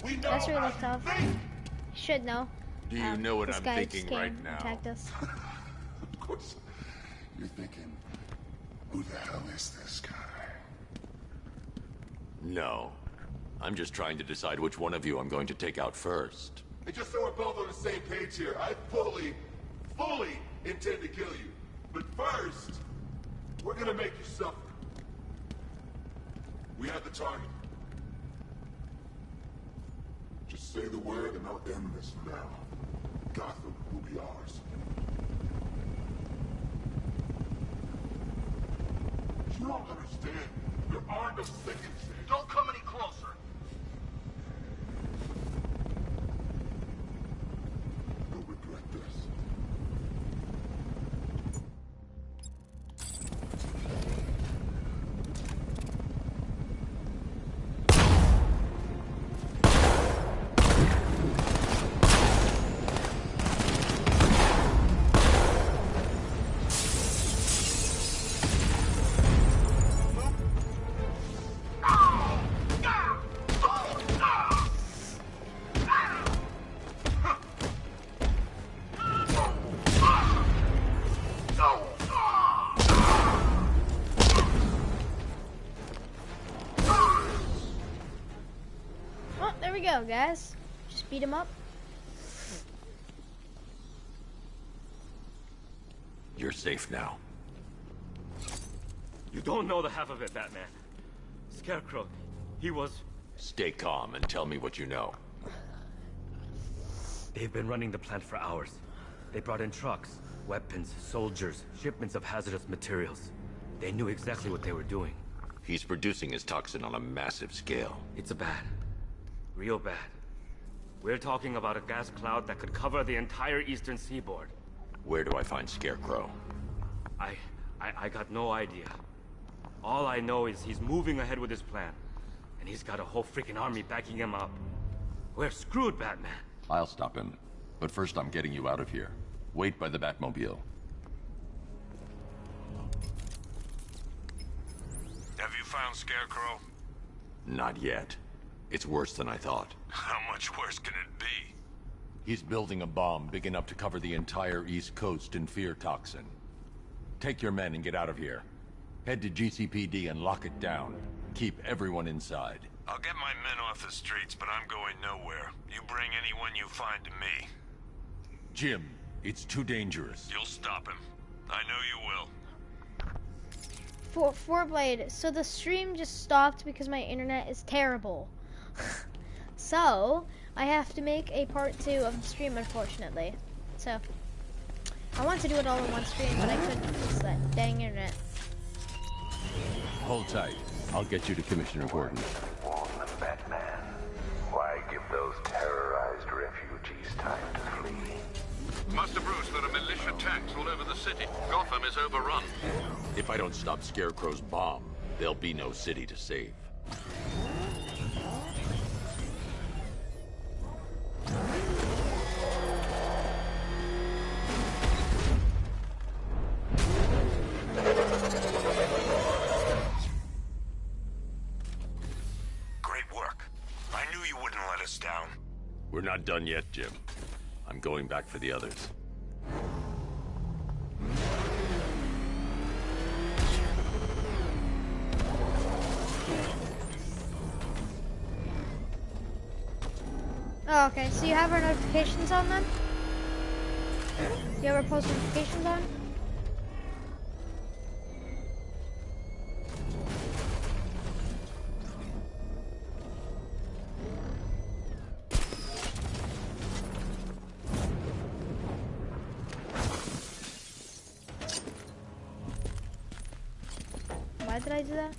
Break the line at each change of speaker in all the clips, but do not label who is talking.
We know
That's where we
how
left
you
off.
think.
Should know.
Do you know what
this
I'm
guy
thinking
just came
right now?
Attacked us.
Of course. You're thinking, who the hell is this guy?
No. I'm just trying to decide which one of you I'm going to take out first.
And just so we're both on the same page here, I fully intend to kill you. But first, we're gonna make you suffer. We have the target. Just say the word and I'll end this now. Gotham will be ours. You don't understand. There are no seconds here.
Don't come any closer.
You'll regret this.
Oh, there we go, guys. Just beat him up.
You're safe now.
You don't know the half of it, Batman. Scarecrow, he was...
Stay calm and tell me what you know.
They've been running the plant for hours. They brought in trucks, weapons, soldiers, shipments of hazardous materials. They knew exactly what they were doing.
He's producing his toxin on a massive scale.
It's bad. Real bad. We're talking about a gas cloud that could cover the entire eastern seaboard.
Where do I find Scarecrow?
I got no idea. All I know is he's moving ahead with his plan. And he's got a whole freaking army backing him up. We're screwed, Batman.
I'll stop him. But first I'm getting you out of here. Wait by the Batmobile.
Have you found Scarecrow?
Not yet. It's worse than I thought.
How much worse can it be?
He's building a bomb big enough to cover the entire East Coast in fear toxin. Take your men and get out of here. Head to GCPD and lock it down. Keep everyone inside.
I'll get my men off the streets, but I'm going nowhere. You bring anyone you find to me.
Jim, it's too dangerous.
You'll stop him. I know you will.
Fourblade. So the stream just stopped because my internet is terrible. So I have to make a part 2 of the stream, unfortunately. So I want to do it all in one stream, but I couldn't because of that dang internet.
Hold tight. I'll get you to Commissioner Gordon.
Warn them, Batman. Why give those terrorized refugees time to flee?
Master Bruce, there are militia tanks all over the city. Gotham is overrun.
If I don't stop Scarecrow's bomb, there'll be no city to save.
Great work. I knew you wouldn't let us down.
We're not done yet, Jim. I'm going back for the others.
Oh, okay. So you have our notifications on then? You have our post notifications on? Why did I do that?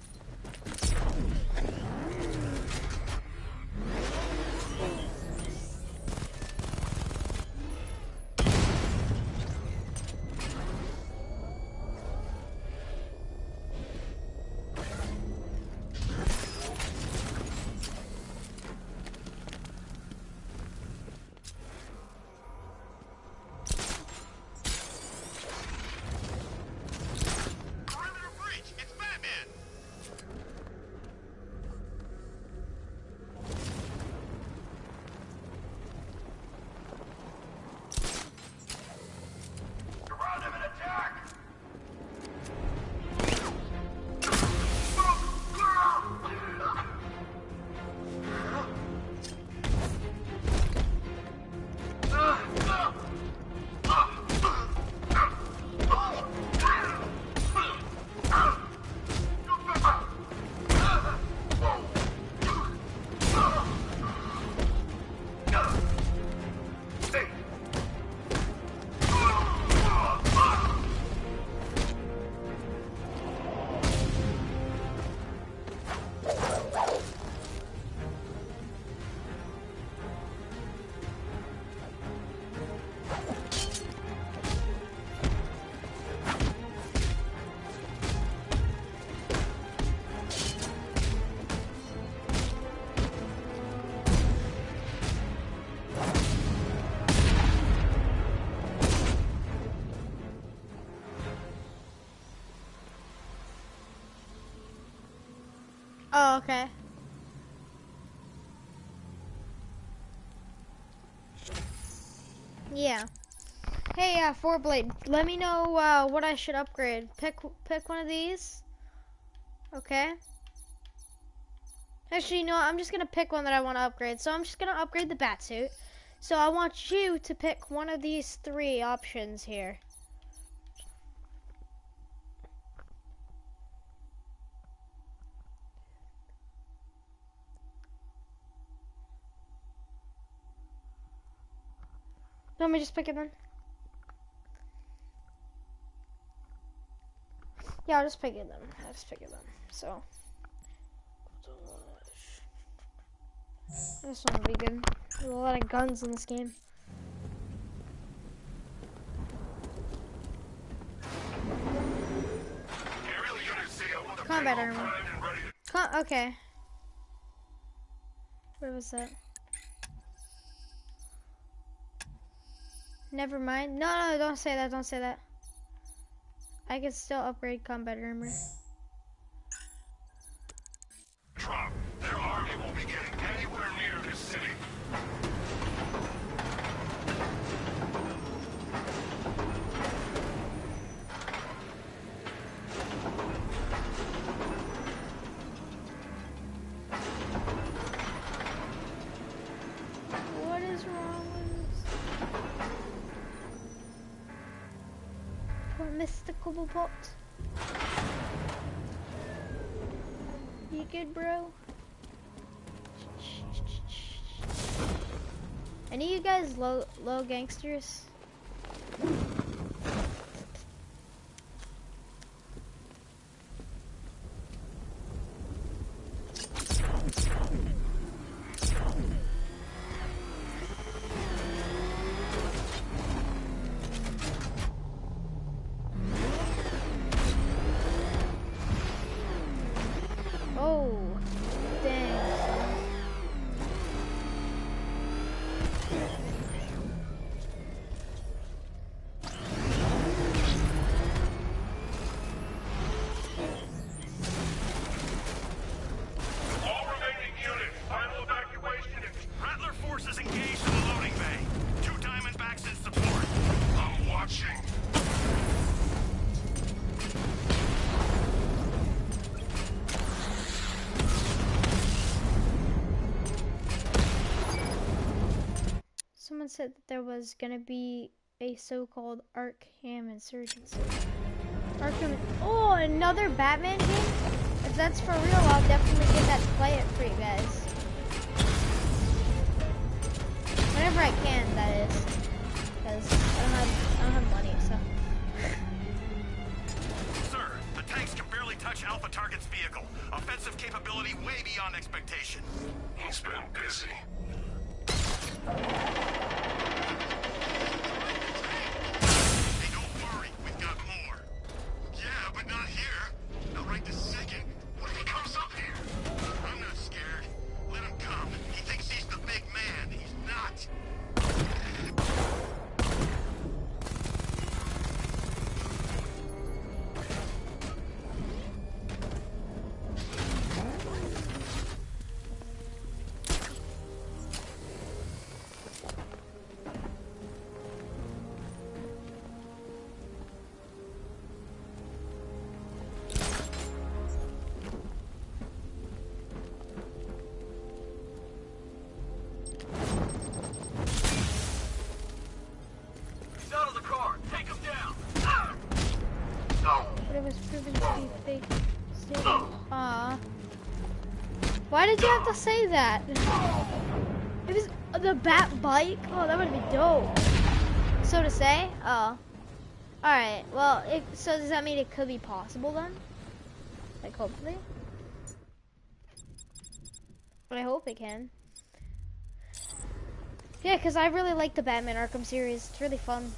Okay. Yeah. Hey, Four Blade. Let me know what I should upgrade. Pick one of these. Okay. Actually, you know what? I'm just gonna pick one that I want to upgrade. So I'm just gonna upgrade the Batsuit. So I want you to pick one of these 3 options here. Let me just pick it then. Yeah, I'll just pick it then. So. This one will be good. There's a lot of guns in this game. Combat armor. Okay. Where was that? Never mind. No, don't say that. Don't say that. I can still upgrade combat armor.
Drop. Their army won't be getting anywhere near this city.
What is wrong with this? Poor Mr. Cobblepot. You good, bro? Any of you guys low gangsters? Oh, dang.
All remaining units, final evacuation is...
Rattler forces engaged in the loading bay. 2 Diamondbacks in support.
I'm watching.
Someone said that there was gonna be a so-called Arkham insurgency. Arkham. Oh, another Batman game? If that's for real, I'll definitely get that to play it for you guys. Whenever I can, that is. Because I don't have money, so.
Sir, the tanks can barely touch Alpha Target's vehicle. Offensive capability way beyond expectation.
He's been busy.
Hey, don't worry, we've got more.
Yeah, but not here. Not right this second. What if he comes up here?
I'm not scared. Let him come. He thinks he's the big man. He's not.
He's out of the car. Take him down.
But it was proven to be fake. Aw. Why did you have to say that? It was the Bat bike? Oh, that would be dope. So to say? Oh. Alright, well, so does that mean it could be possible then? Like, hopefully? But I hope it can. Yeah, because I really like the Batman Arkham series. It's really fun.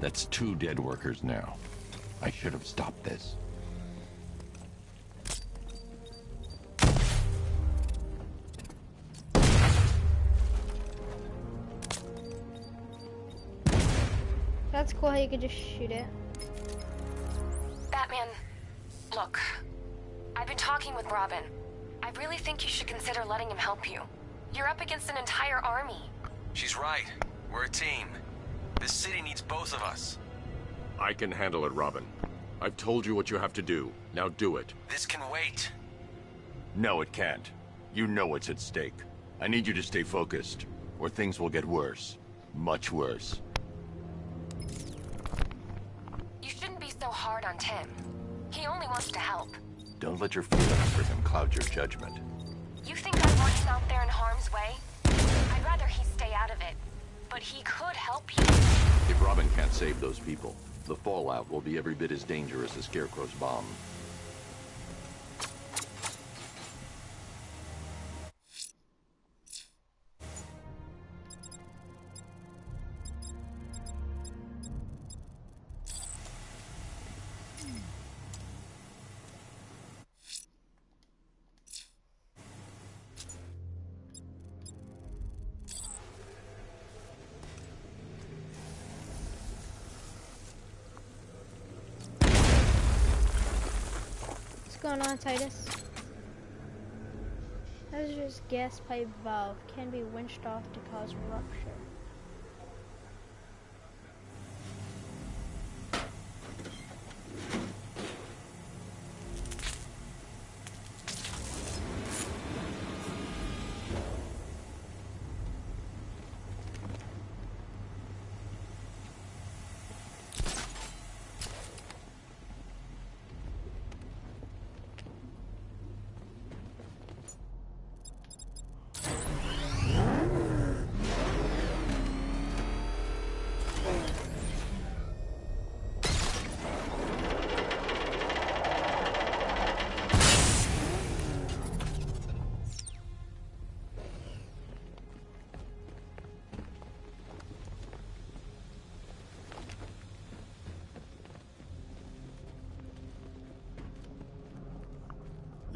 That's 2 dead workers now. I should have stopped this.
That's cool how you could just shoot it.
Batman, look. I've been talking with Robin. I really think you should consider letting him help you. You're up against an entire army.
She's right. We're a team. This city needs both of us.
I can handle it, Robin. I've told you what you have to do. Now do it.
This can wait.
No, it can't. You know what's at stake. I need you to stay focused, or things will get worse. Much worse.
You shouldn't be so hard on Tim. He only wants to help.
Don't let your feelings for him cloud your judgment.
You think I want him out there in harm's way? I'd rather he stay out of it. But he could help you.
If Robin can't save those people, the fallout will be every bit as dangerous as Scarecrow's bomb.
What's going on, Titus? Hazardous gas pipe valve can be winched off to cause rupture.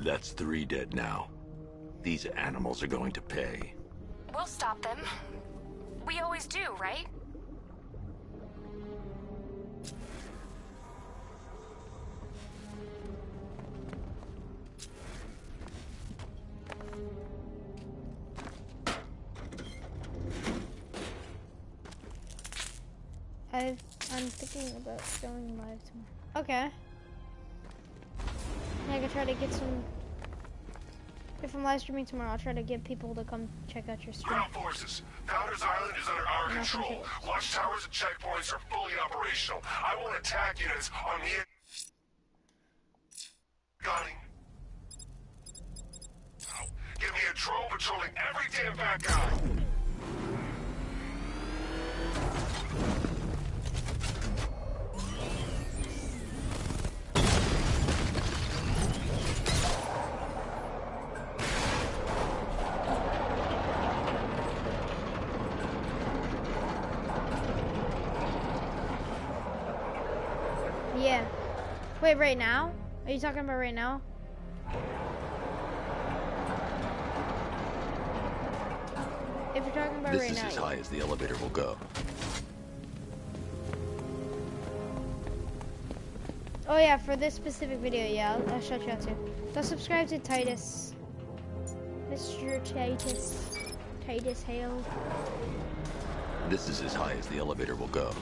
That's 3 dead now. These animals are going to pay.
We'll stop them. We always do, right?
I'm thinking about going live tomorrow. Okay. I can try to get some. If I'm live streaming tomorrow, I'll try to get people to come check out your stream.
Ground forces, Founders Island is under our control. Watchtowers and checkpoints are fully operational. I want attack units on the... Gunning. Give me a drone patrolling every damn bad guy.
Yeah. Wait, right now? Are you talking about right now? If you're talking about right now.
This is as high as the elevator will go.
Oh yeah, for this specific video, yeah, I'll shout you out too. Go subscribe to Titus. Mr. Titus. Titus Hale.
This is as high as the elevator will go.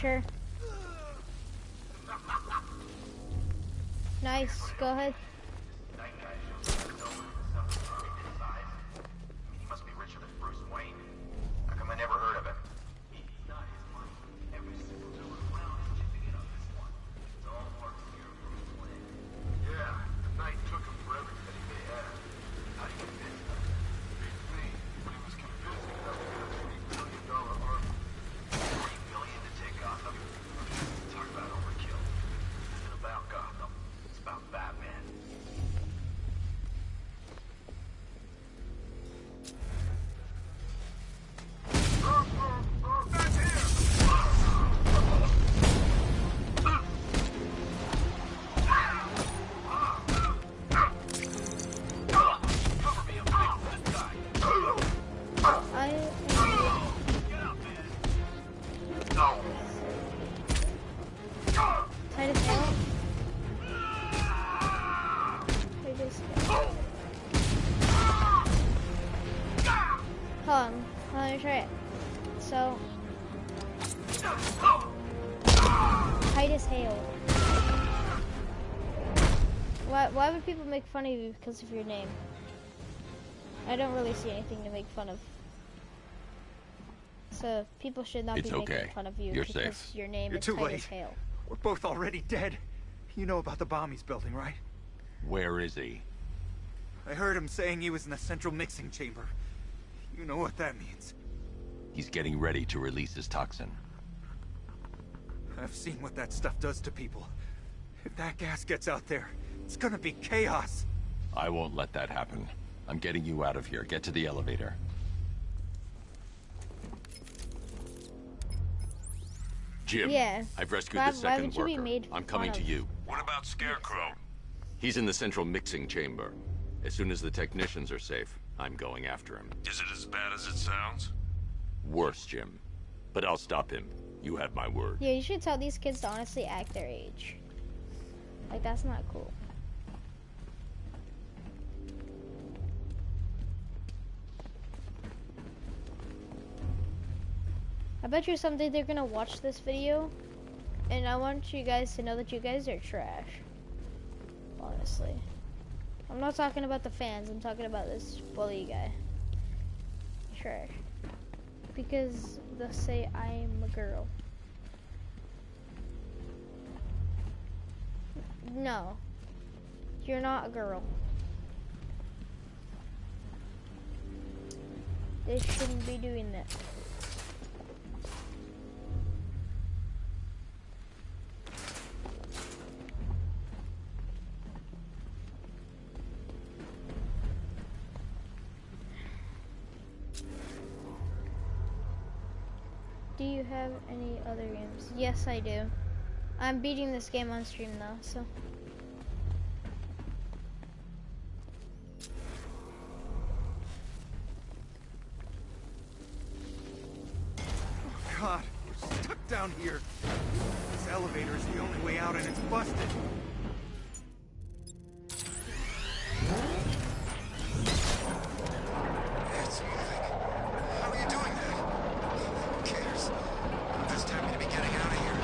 Sure. Nice. Go ahead.
He must be richer than Bruce Wayne. How come I never heard of him? He's not his money. Every single dollar around is chipping in on this one. It's all part of your Bruce Wayne. Yeah, the night took him for everything they had. How do you convince him? Beats me, but he was convincing enough to get us
Titus Hale. Hold on, let me try it. So, Titus Hale. Why would people make fun of you because of your name? I don't really see anything to make fun of. So people should not be making fun of you
You're
because
safe.
your name
You're
is
too
Titus
late.
Hale.
We're both already dead. You know about the bomb he's building, right?
Where is he?
I heard him saying he was in the central mixing chamber. You know what that means.
He's getting ready to release his toxin.
I've seen what that stuff does to people. If that gas gets out there, it's gonna be chaos.
I won't let that happen. I'm getting you out of here. Get to the elevator. Jim,
Yeah.
I've rescued
Why-
the
why
second
would you be
worker.
made
I'm coming
fun
to
of?
you.
What about Scarecrow?
He's in the central mixing chamber. As soon as the technicians are safe, I'm going after him.
Is it as bad as it sounds?
Worse, Jim. But I'll stop him. You have my word.
Yeah, you should tell these kids to honestly act their age. Like, that's not cool. I bet you someday they're gonna watch this video, and I want you guys to know that you guys are trash. Honestly. I'm not talking about the fans, I'm talking about this bully guy. Trash. Because they'll say I'm a girl. No. You're not a girl. They shouldn't be doing that. Do you have any other games? Yes, I do. I'm beating this game on stream though, so.
God, we're stuck down here. This elevator is the only way out and it's busted.
It's moving. How are you doing that? Who cares? I'm just happy to be getting out of here.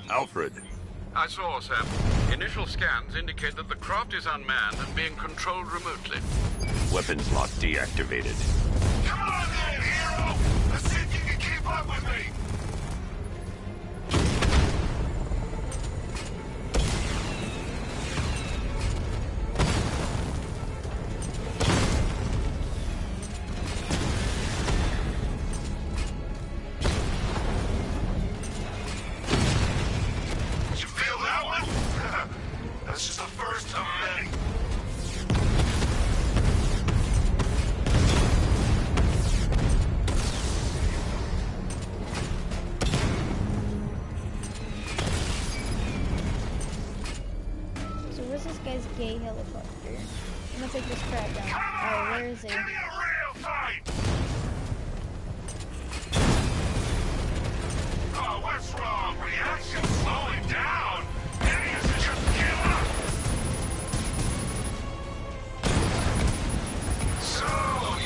Alfred.
I saw, Sam. Initial scans indicate that the craft is unmanned and being controlled remotely.
Weapons lock deactivated.
Come on then, hero! Let's see if you can keep up with me! Did you feel that one? That's just the first of many.
So where's this guy's gay helicopter? I'm gonna take this crap down. Alright, where is he?
Give me a real fight! Oh, what's wrong? Reaction slowing down! Idiots are just give up! So,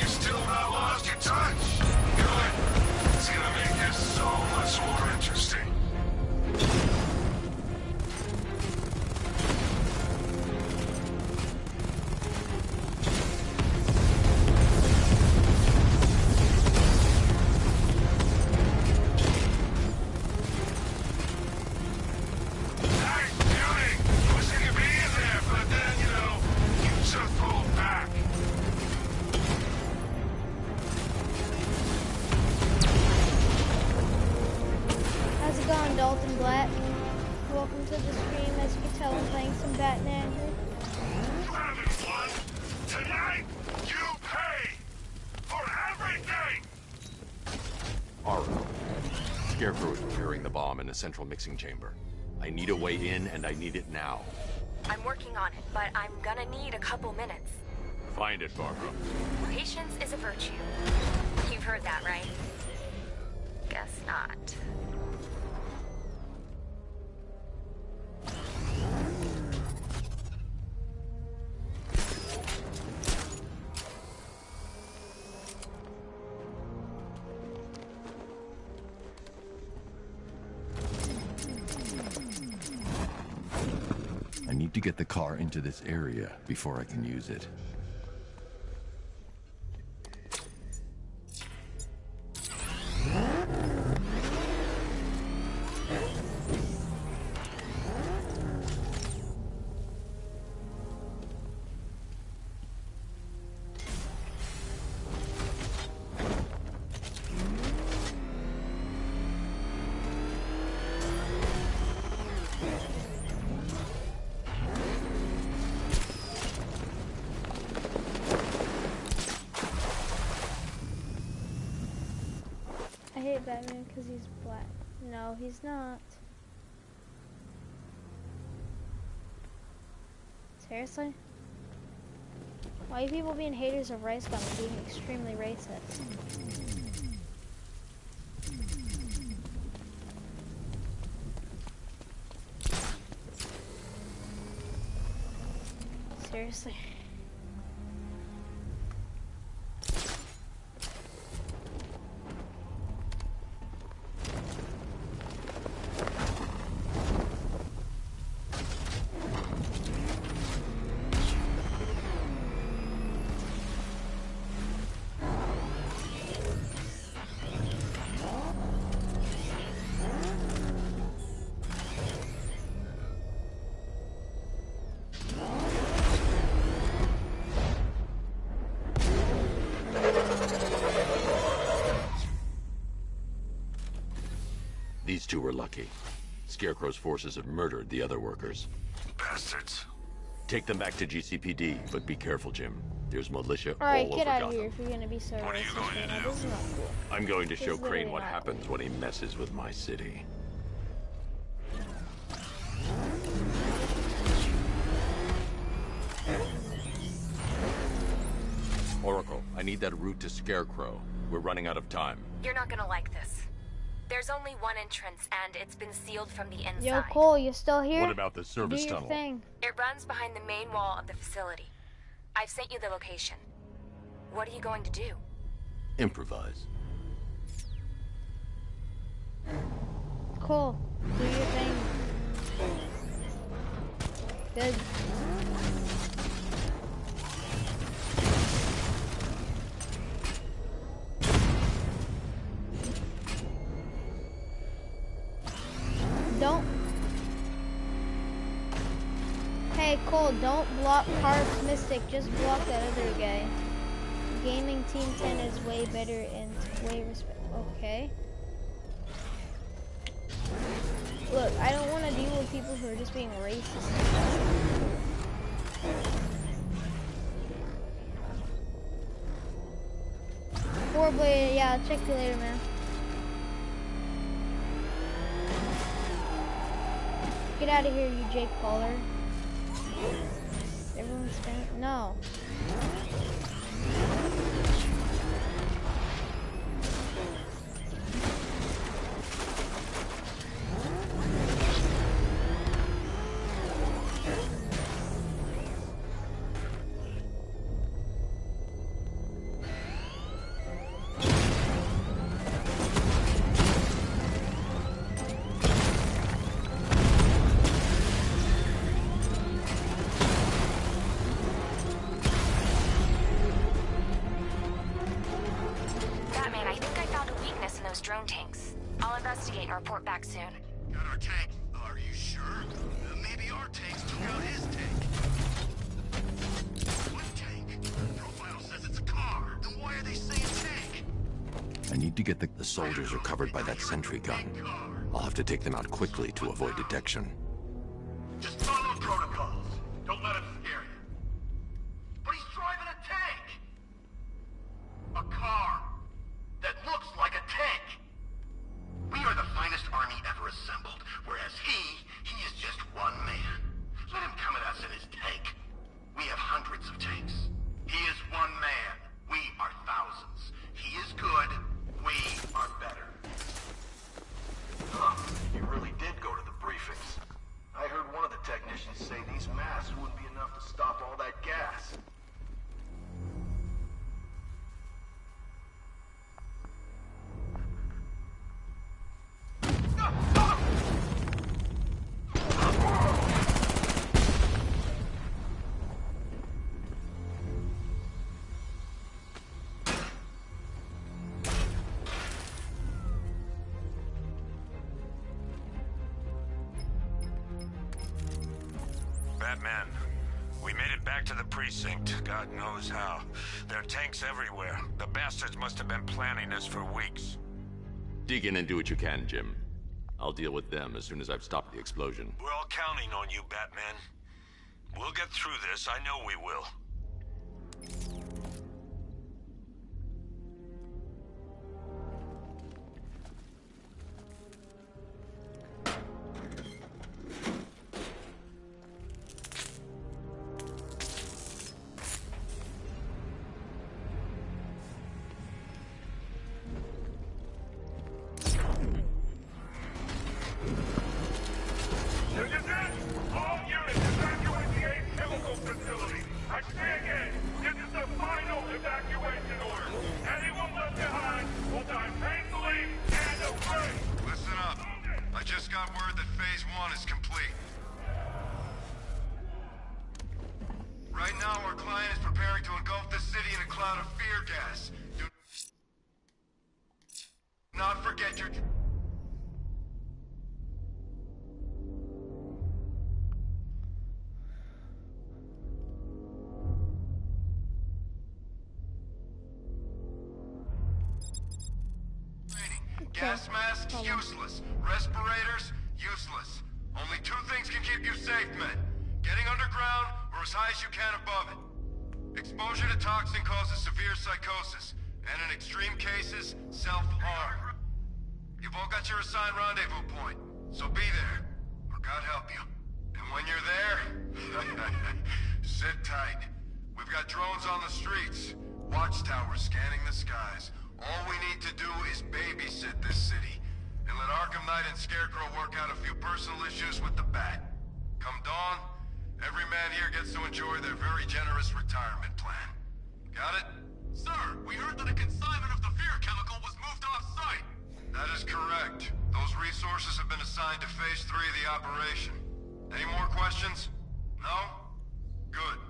you still not lost your touch? Good. It's gonna make this so much more interesting.
the stream. As you can tell, I'm playing some Batman.
Tonight, you pay for everything!
Arkham. Scarecrow is preparing the bomb in the central mixing chamber. I need a way in, and I need it now.
I'm working on it, but I'm gonna need a couple minutes.
Find it, Barbara.
Patience is a virtue. You've heard that, right? Guess not.
I need to get the car into this area before I can use it.
I hate Batman because he's black. No, he's not. Seriously? Why are people being haters of Rice Gum and being extremely racist? Seriously?
These two were lucky. Scarecrow's forces have murdered the other workers.
Bastards.
Take them back to GCPD, but be careful, Jim. There's militia all
Alright,
over
get out
Gotham.
of here if you're gonna be so
What are you
racist
going
right
to
now.
do?
This is not cool.
I'm going to show
It's
Crane
literally
what
not
happens when he messes with my city. Oracle, I need that route to Scarecrow. We're running out of time.
You're not gonna like this. There's only one entrance, and it's been sealed from the inside.
Yo, Cole, you still here?
What about the service
Do your
tunnel?
thing.
It runs behind the main wall of the facility. I've sent you the location. What are you going to do?
Improvise.
Cool. Do your thing. Good. Don't. Hey, Cole, don't block Carp's Mystic. Just block that other guy. Gaming Team 10 is way better and way respect. Okay. Look, I don't want to deal with people who are just being racist. Four-blade, yeah, I'll check you later, man. Get out of here, you Jake Pauler. Everyone's spent. No.
Batman, I think I found a weakness in those drone tanks. I'll investigate and report back soon.
Got our tank. Are you sure? Maybe our tanks took out his tank. What tank? Profile says it's a car. Then why are they saying tank?
I need to get
The soldiers are covered by that sentry gun. I'll have to take them out quickly to avoid detection.
men. We made it back to the precinct, God knows how. There are tanks everywhere. The bastards must have been planning this for weeks.
Dig in and do what you can, Jim. I'll deal with them as soon as I've stopped the explosion.
We're all counting on you, Batman. We'll get through this, I know we will.
Gas masks, useless. Respirators, useless. Only two things can keep you safe, men. Getting underground or as high as you can above it. Exposure to toxin causes severe psychosis, and in extreme cases, self-harm. You've all got your assigned rendezvous point, so be there, or God help you. And when you're there, sit tight. We've got drones on the streets, watchtowers scanning the skies. All we need to do is babysit this city, and let Arkham Knight and Scarecrow work out a few personal issues with the Bat. Come dawn, every man here gets to enjoy their very generous retirement plan. Got it? Sir, we heard that a consignment of the fear chemical was moved off-site. That is correct. Those resources have been assigned to Phase 3 of the operation. Any more questions? No? Good.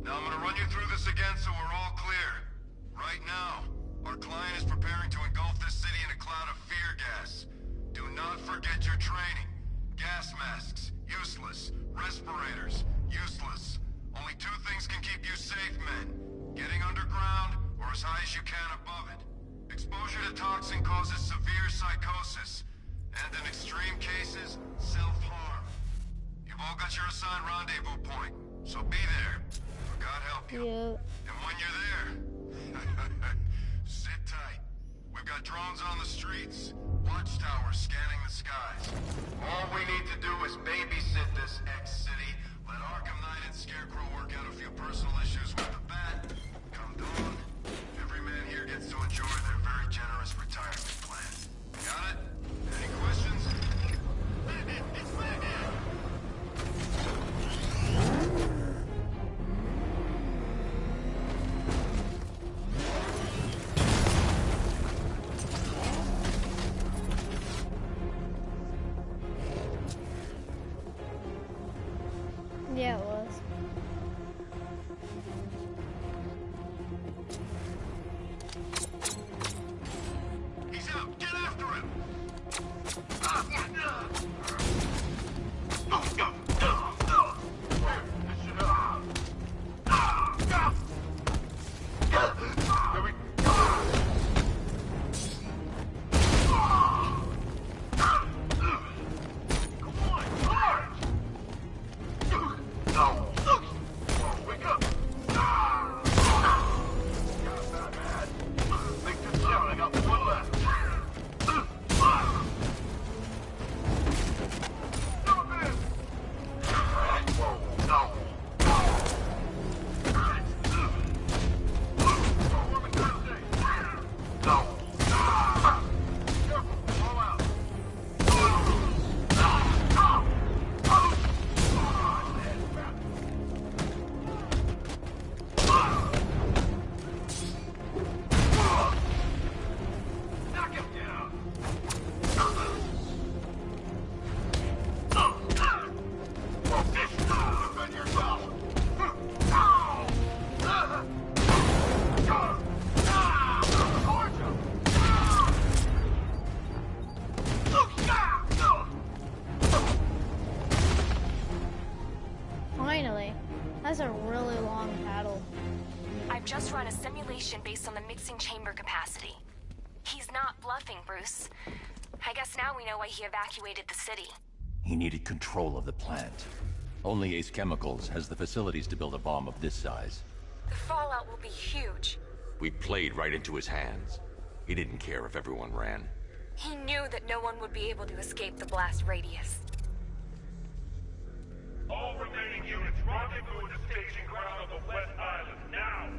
Now I'm gonna run you through this again so we're all clear. Right now, our client is preparing to engulf this city in a cloud of fear gas. Do not forget your training. Gas masks, useless. Respirators, useless. Only two things can keep you safe, men. Getting underground, or as high as you can above it. Exposure to toxin causes severe psychosis, and in extreme cases, self-harm. You've all got your assigned rendezvous point, so be there. God help you. And when you're there, sit tight. We've got drones on the streets, watchtowers scanning the skies. All we need to do is babysit this ex-city, let Arkham Knight and Scarecrow work out a few personal issues with the Bat. Come dawn, every man here gets to enjoy their very generous retirement plan. Got it? Any questions? Batman, it's Batman!
Yeah, it was.
to run a simulation based on the mixing chamber capacity. He's not bluffing, Bruce. I guess now we know why he evacuated the city.
He needed control of the plant. Only Ace Chemicals has the facilities to build a bomb of this size.
The fallout will be huge.
We played right into his hands. He didn't care if everyone ran.
He knew that no one would be able to escape the blast radius.
All remaining units rendezvous at the staging ground of the West Island, now!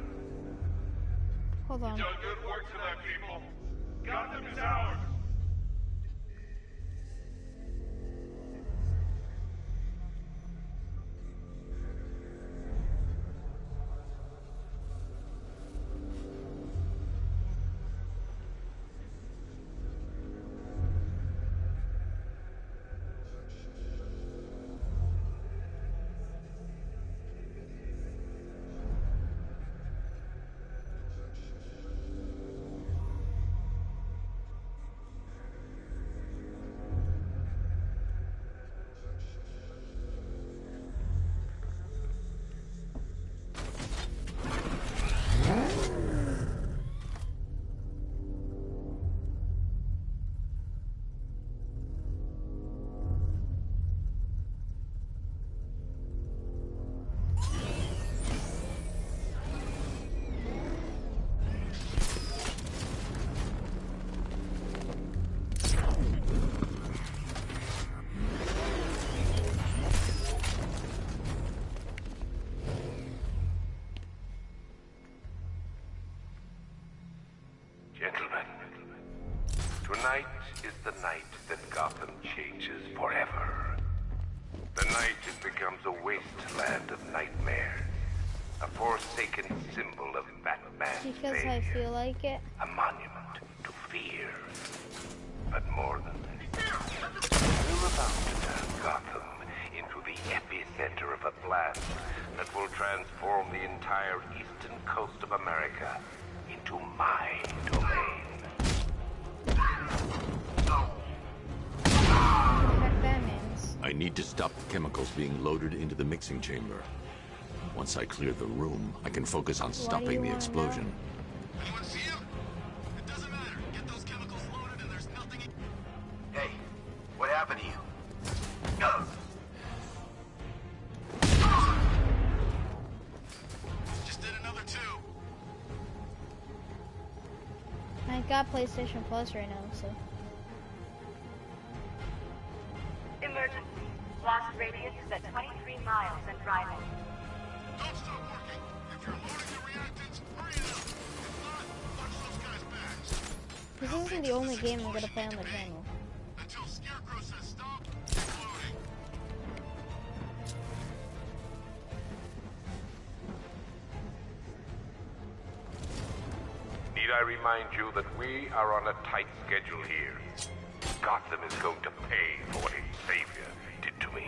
Hold on.
You've done good work tonight, people. Gotham is ours!
Gentlemen, tonight is the night that Gotham changes forever. The night it becomes a wasteland of nightmares, a forsaken symbol of Batman's
Because
failure,
I feel like it.
a monument to fear. But more than this, we're about to turn Gotham into the epicenter of a blast that will transform the entire eastern coast of America into my domain.
What that means.
I need to stop the chemicals being loaded into the mixing chamber. Once I clear the room, I can focus on stopping the explosion.
Anyone see him? It doesn't matter. Get those chemicals loaded and there's nothing...
Hey, what happened to you?
Just did another two.
I got PlayStation Plus right now, so.
Emergency. Blast radius is at 23 miles and driving.
Don't stop working. If you're loading the reactants, hurry it up. If not, watch those guys' backs.
This isn't the only game I'm gonna play on the channel.
Until Scarecrow says stop, keep loading.
Need I remind you that we are on a tight schedule here? Gotham is going to pay for what its savior did to me.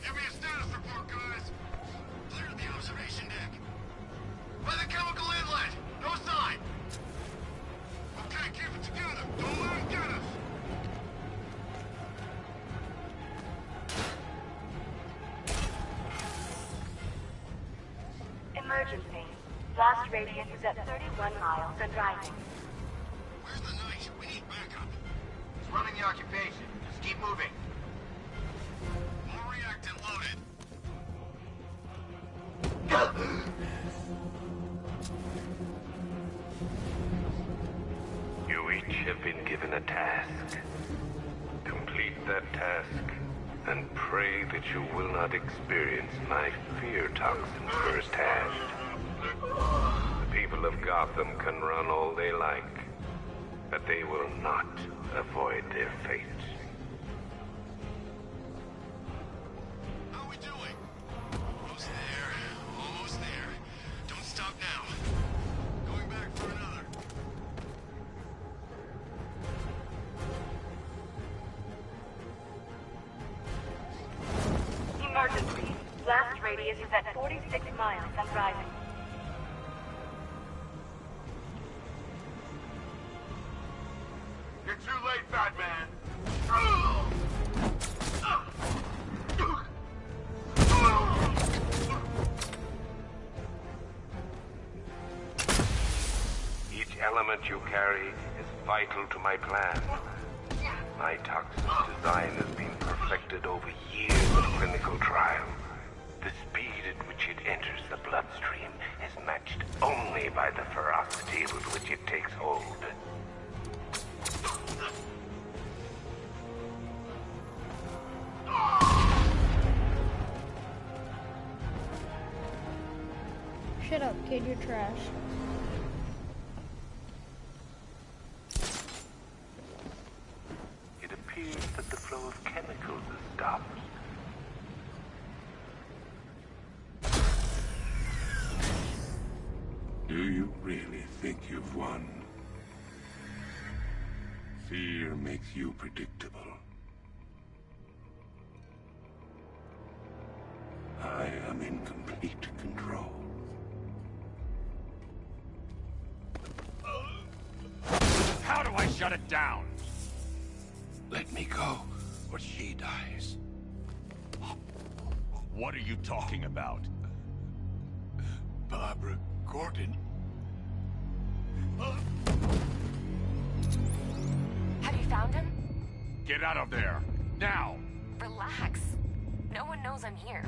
Give me a status report, guys. Clear the observation deck. By the chemical inlet. No sign. Okay, keep it together. Don't let him get us.
Emergency. Blast radius is at 31 miles and driving.
Where's the knight? We need backup.
He's running the occupation. Just keep moving.
More reactant loaded.
You each have been given a task. Complete that task, and pray that you will not experience my fear toxin firsthand. The people of Gotham can run all they like, but they will not avoid their fate.
How are we doing? Almost there. Almost there. Don't stop now. Going back for another.
Emergency. Blast radius is at 46 miles and driving.
You're too late, Batman!
element you carry is vital to my plan. My toxin design has been perfected over years of clinical trial. The speed at which it enters the bloodstream is matched only by the ferocity with which it takes hold.
Shut up, kid, you're trash.
It appears that the flow of chemicals is stopped.
Do you really think you've won? Fear makes you predictable. I am in complete control.
How do I shut it down?
Let me go, or she dies.
What are you talking about?
Barbara Gordon.
Have you found him?
Get out of there, now!
Relax. No one knows I'm here.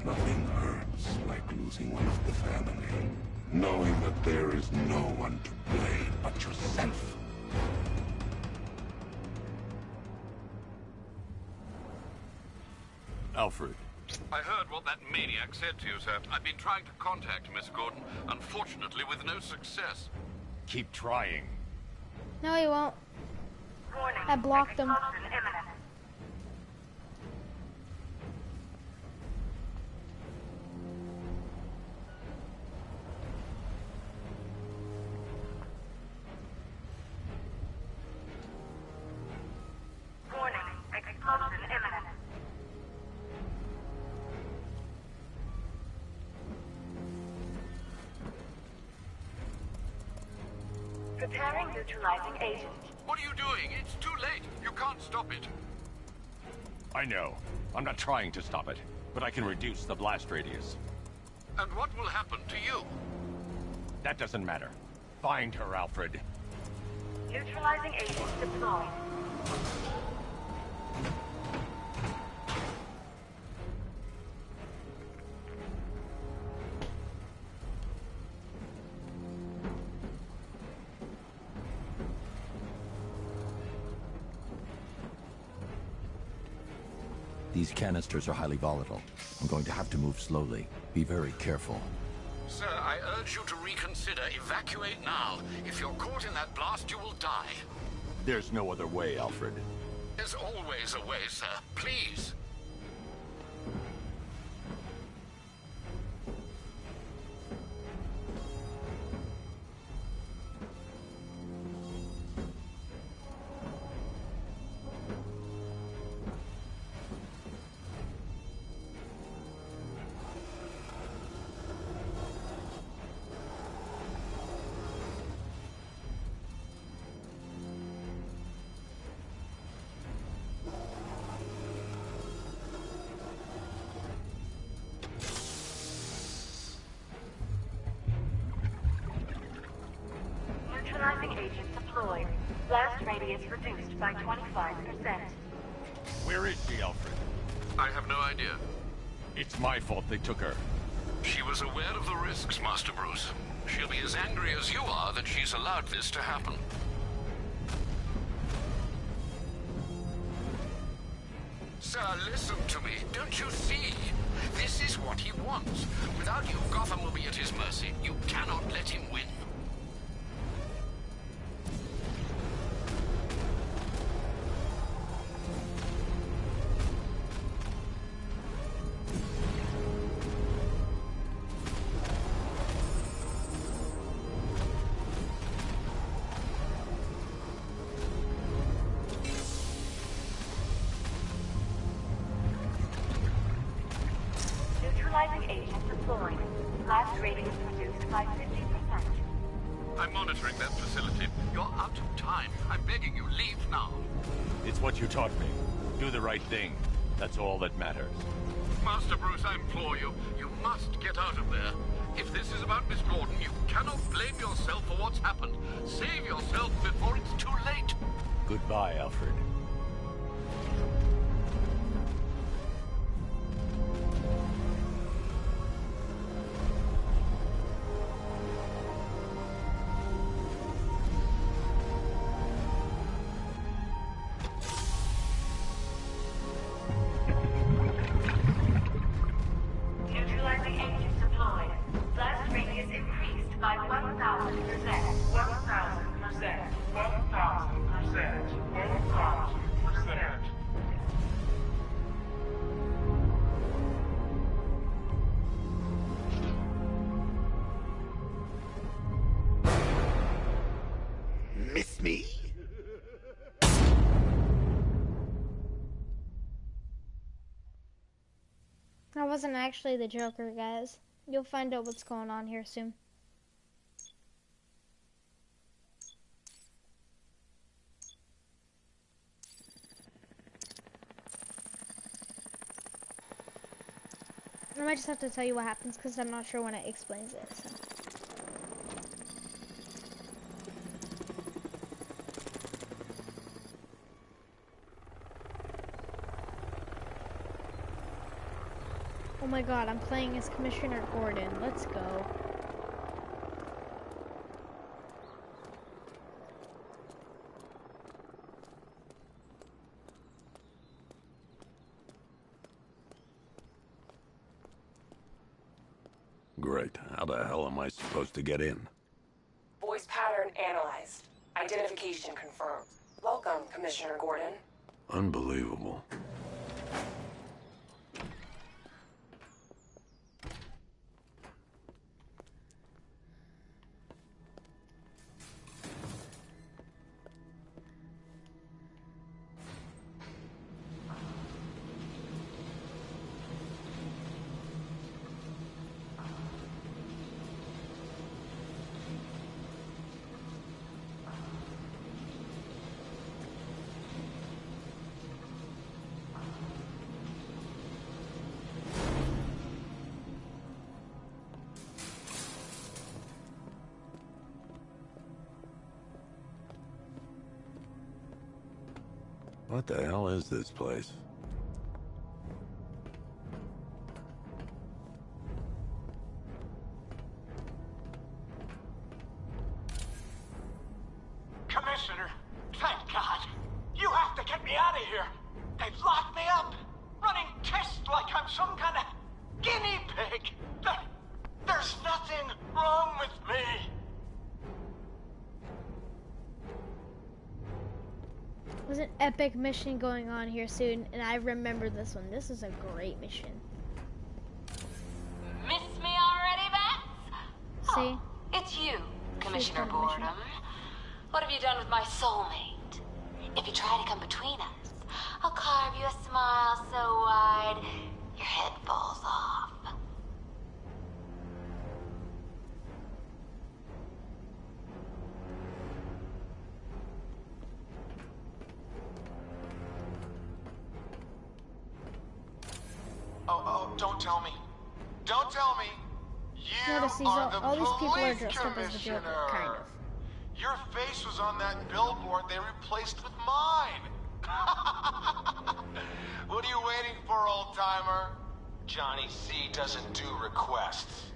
Nothing hurts like losing one of the family. Knowing that there is no one to blame but yourself.
Alfred.
I heard what that maniac said to you, sir. I've been trying to contact Miss Gordon, unfortunately with no success.
Keep trying.
No, he won't.
Warning.
I blocked him.
Explosion imminent. Warning. Explosion imminent. Preparing neutralizing agent.
What are you doing? It's too late. You can't stop it.
I know. I'm not trying to stop it, but I can reduce the blast radius.
And what will happen to you?
That doesn't matter. Find her, Alfred.
Neutralizing agent deployed.
These canisters are highly volatile. I'm going to have to move slowly. Be very careful.
Sir, I urge you to reconsider. Evacuate now. If you're caught in that blast, you will die.
There's no other way, Alfred.
There's always a way, sir. Please.
Neutralizing agent deployed. Blast radius reduced by 25%.
Where is she, Alfred?
I have no idea.
It's my fault they took her.
She was aware of the risks, Master Bruce. She'll be as angry as you are that she's allowed this to happen. Sir, listen to me. Don't you see? This is what he wants. Without you, Gotham will be at his mercy. You cannot let him win.
Neutralizing agent deployed. Blast radius reduced by 50%.
I'm monitoring that facility. You're out of time. I'm begging you, leave now.
It's what you taught me. Do the right thing. That's all that matters.
Master Bruce, I implore you. You must get out of there. If this is about Miss Gordon, you cannot blame yourself for what's happened. Save yourself before it's too late.
Goodbye, Alfred.
Neutralizing agent deployed. Blast radius increased by 1,000%. 1,000%. 1,000%. 1,000%.
Miss me?
I wasn't actually the Joker, guys. You'll find out what's going on here soon. I might just have to tell you what happens because I'm not sure when it explains it. So. Oh my god, I'm playing as Commissioner Gordon. Let's go.
Great. How the hell am I supposed to get in?
Voice pattern analyzed. Identification confirmed. Welcome, Commissioner Gordon.
Unbelievable. What the hell is this place?
Commissioner, thank God. You have to get me out of here. They've locked me up, running tests like I'm some kind of guinea pig. There's nothing wrong with me.
There's an epic mission going on here soon, and I remember this one. This is a great mission.
Miss me already, Bats?
See?
Oh, it's you, Commissioner
kind of mission.
Boredom. What have you done with my soulmate? If you try to come between us, I'll carve you a smile so wide your head falls off.
Oh, don't tell me. Don't tell me. You
Notice these
are the
all these people are
police
dressed up as the Joker,
commissioner.
kind of.
Your face was on that billboard they replaced with mine. What are you waiting for, old-timer? Johnny C doesn't do requests.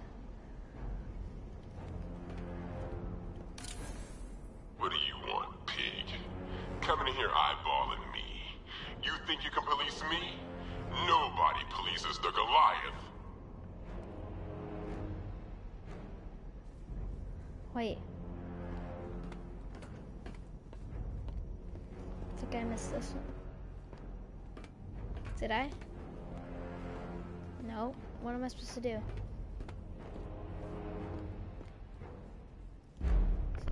What do you want, pig? Coming in here eyeballing me. You think you can police me? Nobody polices the Goliath.
Wait. I think I missed this one. Did I? No. What am I supposed to do?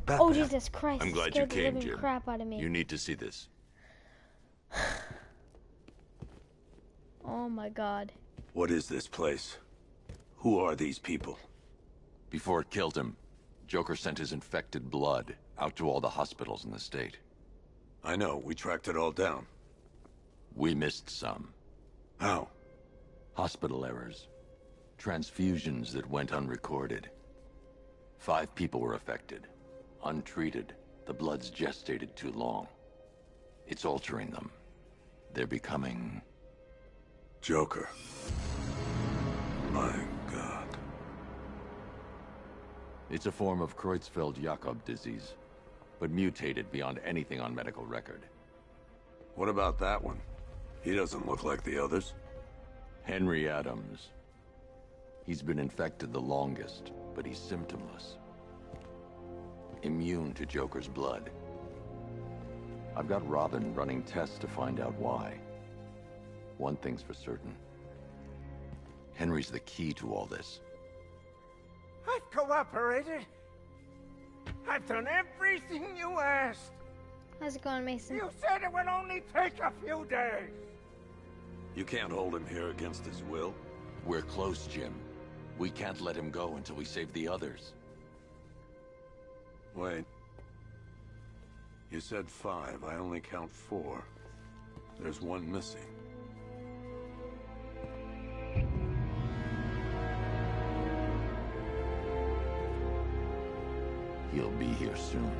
Batman.
Oh, Jesus Christ.
I'm
it
glad you
scared the
came,
living
Jim.
crap out of me.
You need to see this.
Oh my god.
What is this place? Who are these people?
Before it killed him, Joker sent his infected blood out to all the hospitals in the state.
I know, we tracked it all down.
We missed some.
How?
Hospital errors. Transfusions that went unrecorded. 5 people were affected. Untreated, the blood's gestated too long. It's altering them. They're becoming...
Joker. My God.
It's a form of Creutzfeldt-Jakob disease, but mutated beyond anything on medical record.
What about that one? He doesn't look like the others.
Henry Adams. He's been infected the longest, but he's symptomless. Immune to Joker's blood. I've got Robin running tests to find out why. One thing's for certain. Henry's the key to all this.
I've cooperated. I've done everything you asked.
How's it going, Mason?
You said it would only take a few days.
You can't hold him here against his will.
We're close, Jim. We can't let him go until we save the others.
Wait. You said 5. I only count 4. There's one missing.
He'll be here soon.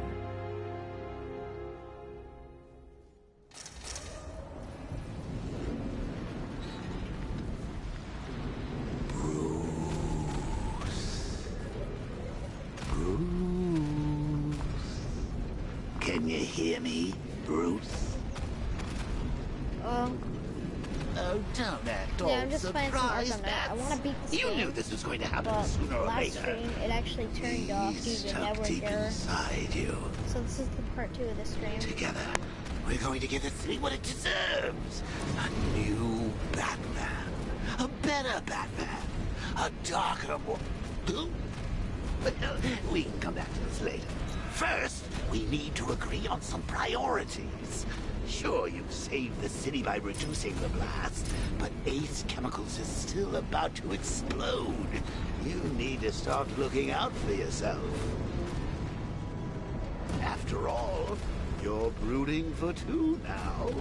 Can you hear me, Bruce?
Oh,
don't act all
yeah, I'm just playing some
surprised,
Arkham Knight. I want to beat this
You
game.
knew this was going to happen
But
sooner or
last
later.
stream, it actually turned off due
He's
to
tucked
network
deep
error.
inside you.
So this is the part 2 of the stream.
Together, we're going to give the city what it deserves. A new Batman. A better Batman. A darker one. But we can come back to this later. First, we need to agree on some priorities. Sure, you've saved the city by reducing the blast, but Ace Chemicals is still about to explode. You need to start looking out for yourself. After all, you're brooding for 2 now.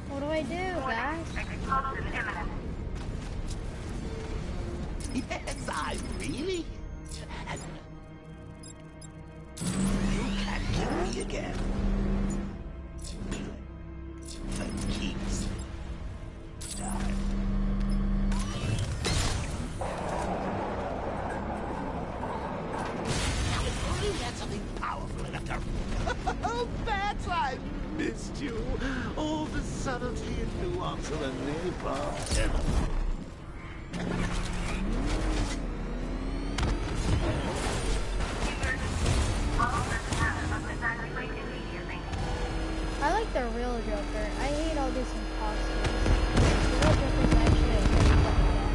What do I do, guys?
Yes, I really. And you can't kill me again. The keys. Time. Now, if only we had something powerful enough to. Oh, Bats, I missed you. All the subtlety and nuance of a napalm.
I like the real Joker. I hate all these imposters. The real Joker's actually a pretty fucking guy.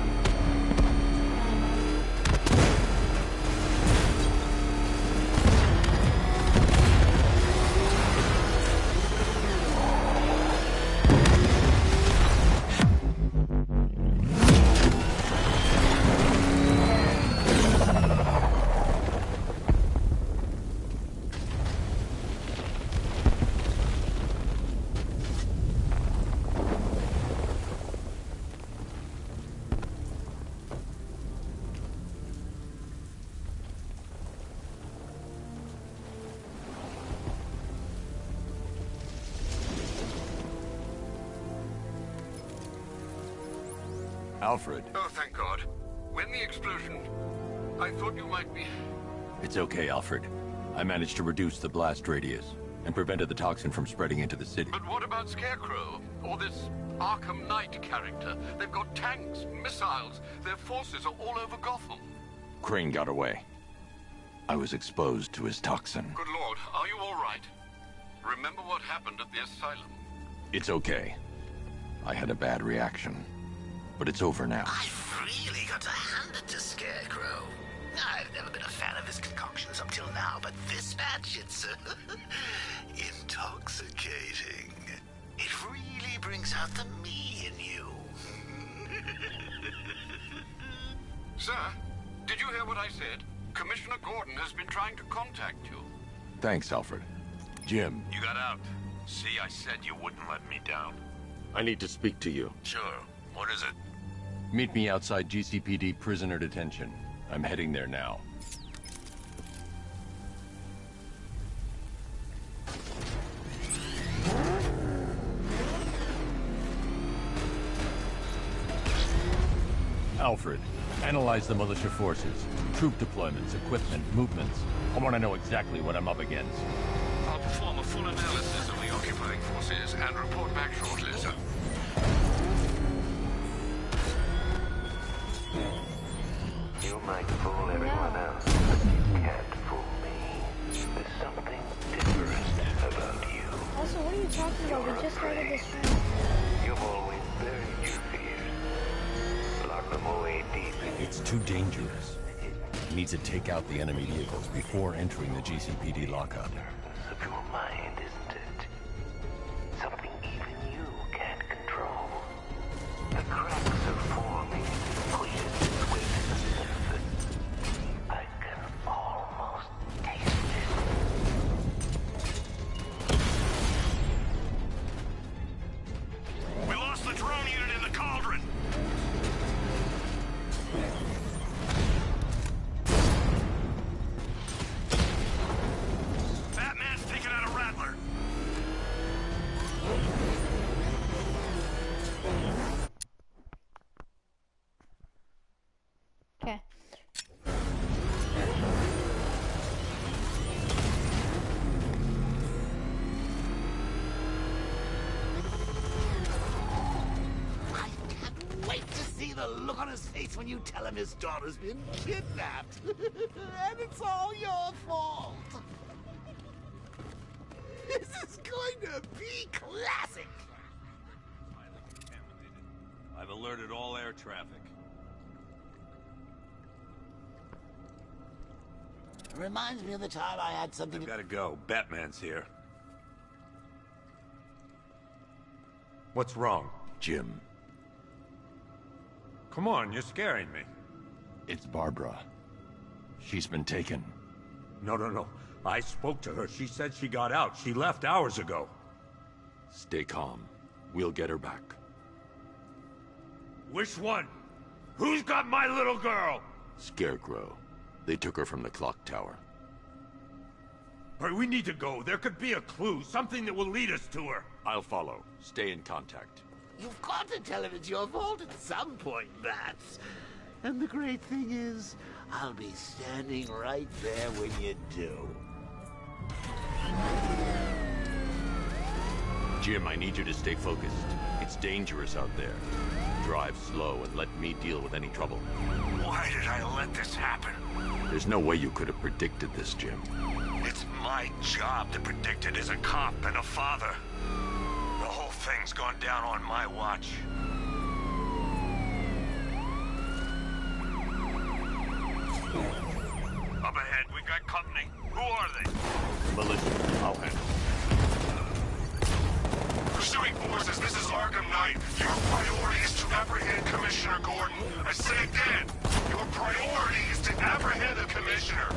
Alfred.
Oh, thank God. When the explosion... I thought you might be...
It's okay, Alfred. I managed to reduce the blast radius and prevented the toxin from spreading into the city.
But what about Scarecrow? Or this Arkham Knight character? They've got tanks, missiles. Their forces are all over Gotham.
Crane got away. I was exposed to his toxin.
Good Lord, are you all right? Remember what happened at the asylum?
It's okay. I had a bad reaction. But it's over now.
I've really got to hand it to Scarecrow. I've never been a fan of his concoctions up till now, but this match, it's intoxicating. It really brings out the me in you.
Sir, Did you hear what I said? Commissioner Gordon has been trying to contact you.
Thanks, Alfred. Jim.
You got out. See, I said you wouldn't let me down.
I need to speak to you.
Sure. What is it?
Meet me outside GCPD prisoner detention. I'm heading there now. Alfred, analyze the militia forces, troop deployments, equipment, movements. I want to know exactly what I'm up against.
I'll perform a full analysis of the occupying forces and report back shortly, sir.
You might fool everyone else, but you can't fool me. There's something different about you.
Also, what are you talking about? We just started this round.
You've always buried your fears. Lock them away deep in
It's too dangerous. He needs to take out the enemy vehicles before entering the GCPD lockup.
of your mind, isn't it? Something even you can't control. The cracks are forming, pushing its way to the surface. I can almost taste it.
We lost the drone unit in the cauldron. Batman's taking out a rattler.
Okay.
I can't wait to see the look on his face when you tell him his daughter's been kidnapped. And it's all your fault. This is going to be classic.
I've alerted all air traffic.
Reminds me of the time I had something
I've got to go. Batman's here. What's wrong?
Jim,
Come on, you're scaring me.
it's Barbara. She's been taken.
No. I spoke to her. She said she got out. She left hours ago.
Stay calm. We'll get her back.
Which one? Who's got my little girl?
Scarecrow. They took her from the clock tower.
All right, we need to go. There could be a clue, something that will lead us to her.
I'll follow. Stay in contact.
You've got to tell him it's your fault at some point, Bats. And the great thing is, I'll be standing right there when you do.
Jim, I need you to stay focused. It's dangerous out there. Drive slow and let me deal with any trouble.
Why did I let this happen?
There's no way you could have predicted this, Jim.
It's my job to predict it as a cop and a father. The whole thing's gone down on my watch. Up ahead, we got company. Who are they?
Militia, I'll handle.
Pursuing forces, this is Arkham Knight. Your priority is to apprehend Commissioner Gordon. I say again, your priority is to apprehend the Commissioner.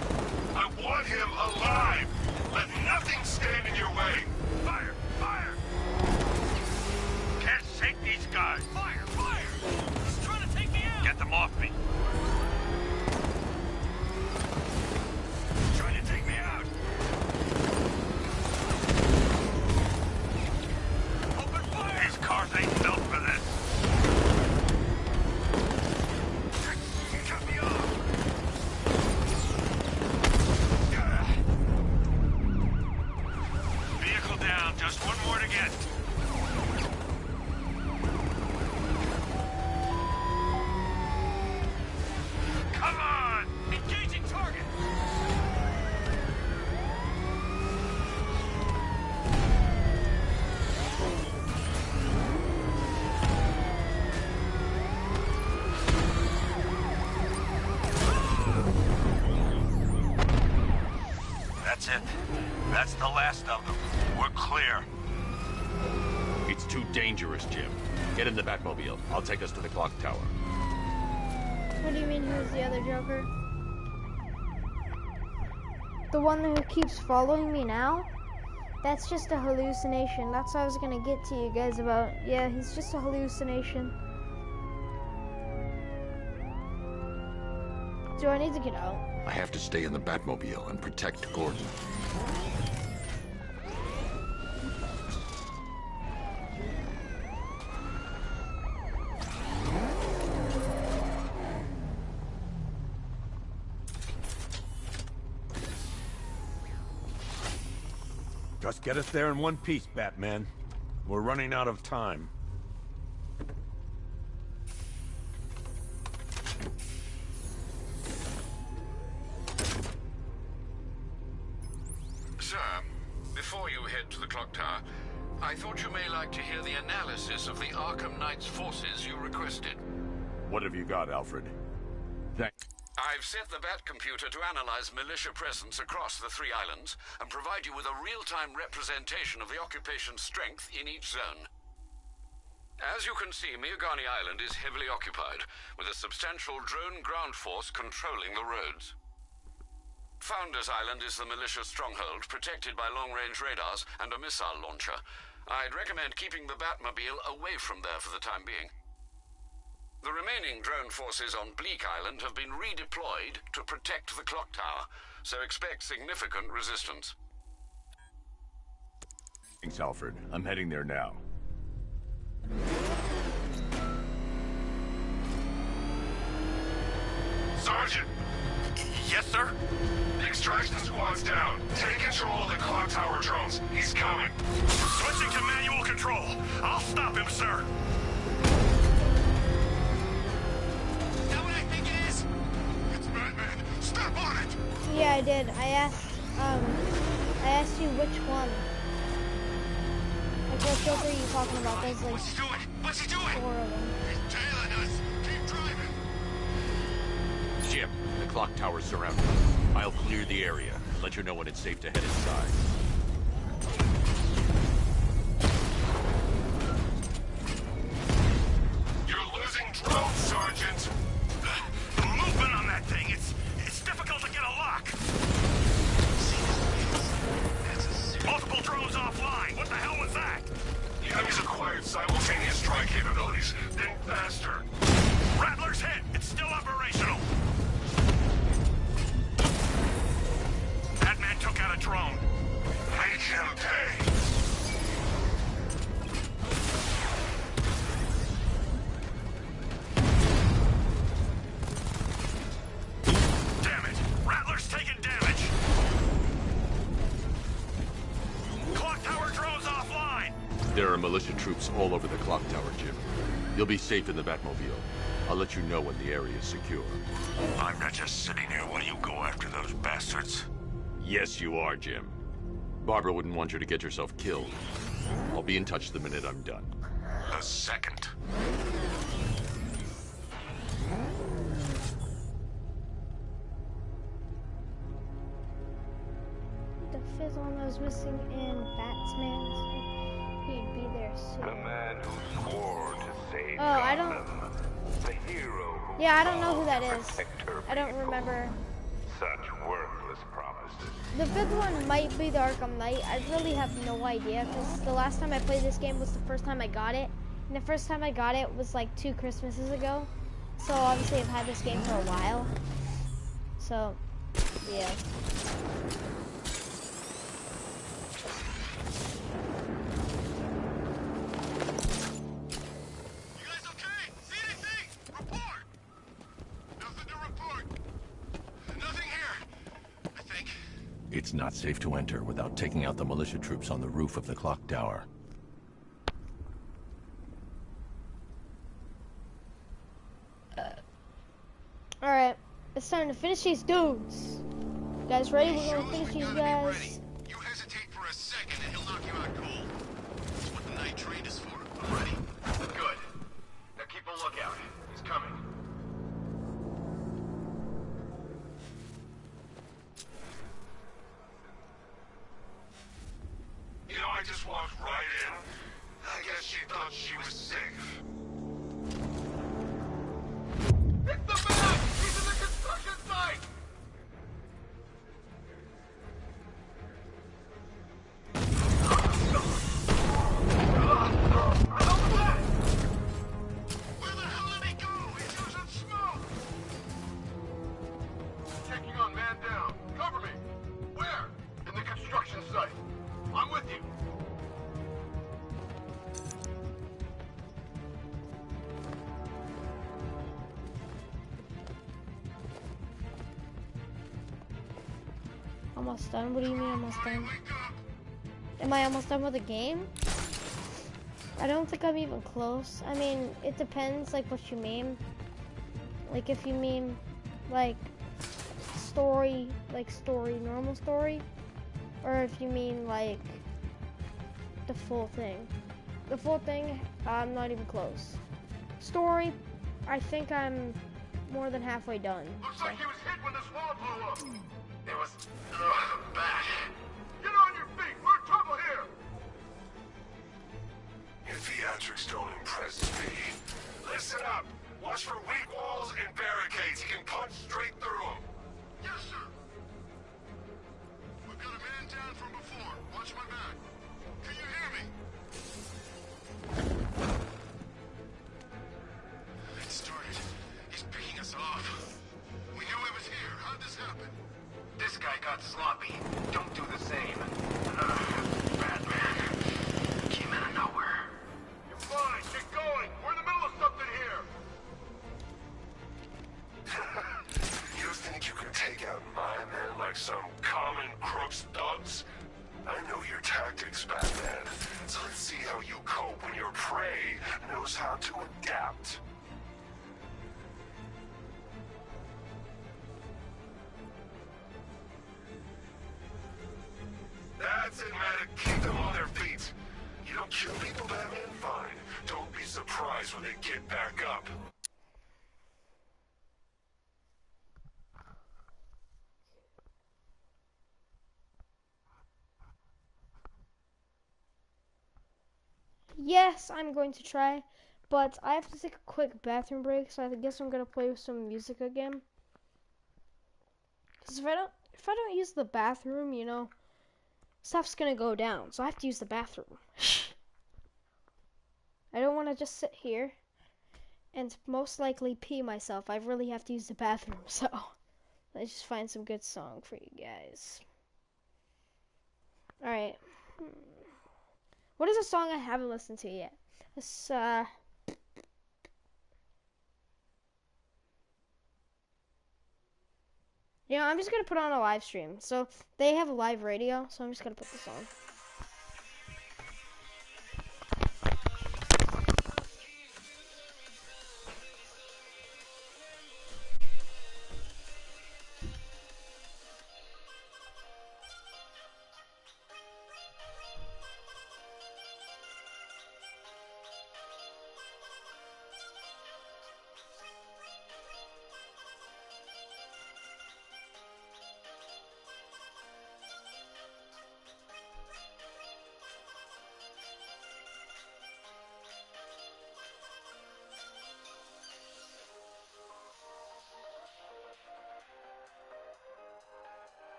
I want him alive. Let nothing stand in your way.
Fire! Fire! Can't shake these guys. Fire! Fire! He's trying to take me out. Get them off me. Trying to take me out. Open fire! These cars ain't built for this. Cut me off. Vehicle down. Just one more to get. Come on! Engaging target! That's it. That's the last of them. We're clear.
It's too dangerous, Jim. Get in the Batmobile. I'll take us to the clock tower.
What do you mean, who's the other Joker? The one who keeps following me now? That's just a hallucination. That's what I was gonna get to you guys about. Yeah, he's just a hallucination. Do I need to get out?
I have to stay in the Batmobile and protect Gordon.
Just get us there in one piece, Batman. We're running out of time.
Sir, before you head to the clock tower, I thought you may like to hear the analysis of the Arkham Knight's forces you requested.
What have you got, Alfred?
I've set the Bat computer to analyze militia presence across the 3 islands and provide you with a real-time representation of the occupation's strength in each zone. As you can see, Miagani Island is heavily occupied, with a substantial drone ground force controlling the roads. Founders Island is the militia stronghold, protected by long-range radars and a missile launcher. I'd recommend keeping the Batmobile away from there for the time being. The remaining drone forces on Bleak Island have been redeployed to protect the clock tower, so expect significant resistance.
Thanks, Alfred. I'm heading there now.
Sergeant!
Yes, sir?
The extraction squad's down. Take control of the clock tower drones. He's coming.
Switching to manual control. I'll stop him, sir.
Yeah, I did. I asked you which one. Like, what Joker are you talking about? There's like
What's he doing? What's he doing?
4 of them.
He's tailing us. Keep driving.
Jim, the clock tower's surrounded. I'll clear the area and let you know when it's safe to head inside.
You're losing drones, Sergeant.
Movement on that thing. It's difficult to get a lock. Multiple drones offline. What the hell was that?
The enemy's acquired simultaneous strike capabilities. Then faster.
Rattler's hit. It's still operational. That man took out a drone.
Make him pay.
Damn it! Rattler's taking damage. Clock tower drones offline.
There are militia troops all over the clock tower, Jim. You'll be safe in the Batmobile. I'll let you know when the area is secure.
I'm not just sitting here while you go after those bastards.
Yes, you are, Jim. Barbara wouldn't want you to get yourself killed. I'll be in touch the minute I'm done.
The second.
The 5th one was missing in Batman. He'd be there soon.
The man who swore to save
I don't.
Gotham. The hero who
Yeah, I don't know who that
vowed to
is.
protect her
I don't
people.
remember.
Such worthless promises.
The 5th one might be the Arkham Knight. I really have no idea because the last time I played this game was the first time I got it. And the first time I got it was like 2 Christmases ago. So obviously I've had this game for a while. So, yeah.
You guys okay? See anything? Report. Nothing to report. Nothing here. I think.
It's not safe to enter without taking out the militia troops on the roof of the clock tower.
Alright, it's time to finish these dudes. You guys ready? We're gonna finish these guys.
You hesitate for a second and he'll knock you out cold. That's what the night trained us for. Ready? Good. Now keep a lookout. He's coming. You know, I just walked right in. I guess she thought she was safe. Hit the bell!
Almost done? What do you mean almost done? Am I almost done with the game? I don't think I'm even close. I mean, it depends, like, what you mean. Like, if you mean, like, story, normal story. Or if you mean, like, the full thing. The full thing, I'm not even close. Story, I think I'm more than halfway done.
Looks like he was hit when this wall blew up. It was bad. Get on your feet. We're in trouble here.
Your theatrics don't impress me. Listen up. Watch for weak walls and barricades. He can punch straight through them.
Yes, sir. We've got a man down from before. Watch my back. Can you hear me? It started. He's picking us off. We knew he was here. How'd this happen? This guy got sloppy. Don't do the same. Batman. Came out of nowhere. You're fine. Get going. We're in the middle of something here.
You think you can take out my men like some common crooks thugs? I know your tactics, Batman. So let's see how you cope when your prey knows how to adapt. That's it, Medic. Keep them on their feet. You don't kill people, Batman? Fine. Don't be surprised when they get back up.
Yes, I'm going to try, but I have to take a quick bathroom break, so I guess I'm gonna play with some music again. Because if I don't use the bathroom, you know, stuff's gonna go down, so I have to use the bathroom. I don't want to just sit here and most likely pee myself. I really have to use the bathroom, so let's just find some good song for you guys. Alright. What is a song I haven't listened to yet? This, you know, I'm just gonna put on a live stream. So they have a live radio, so I'm just gonna put this on.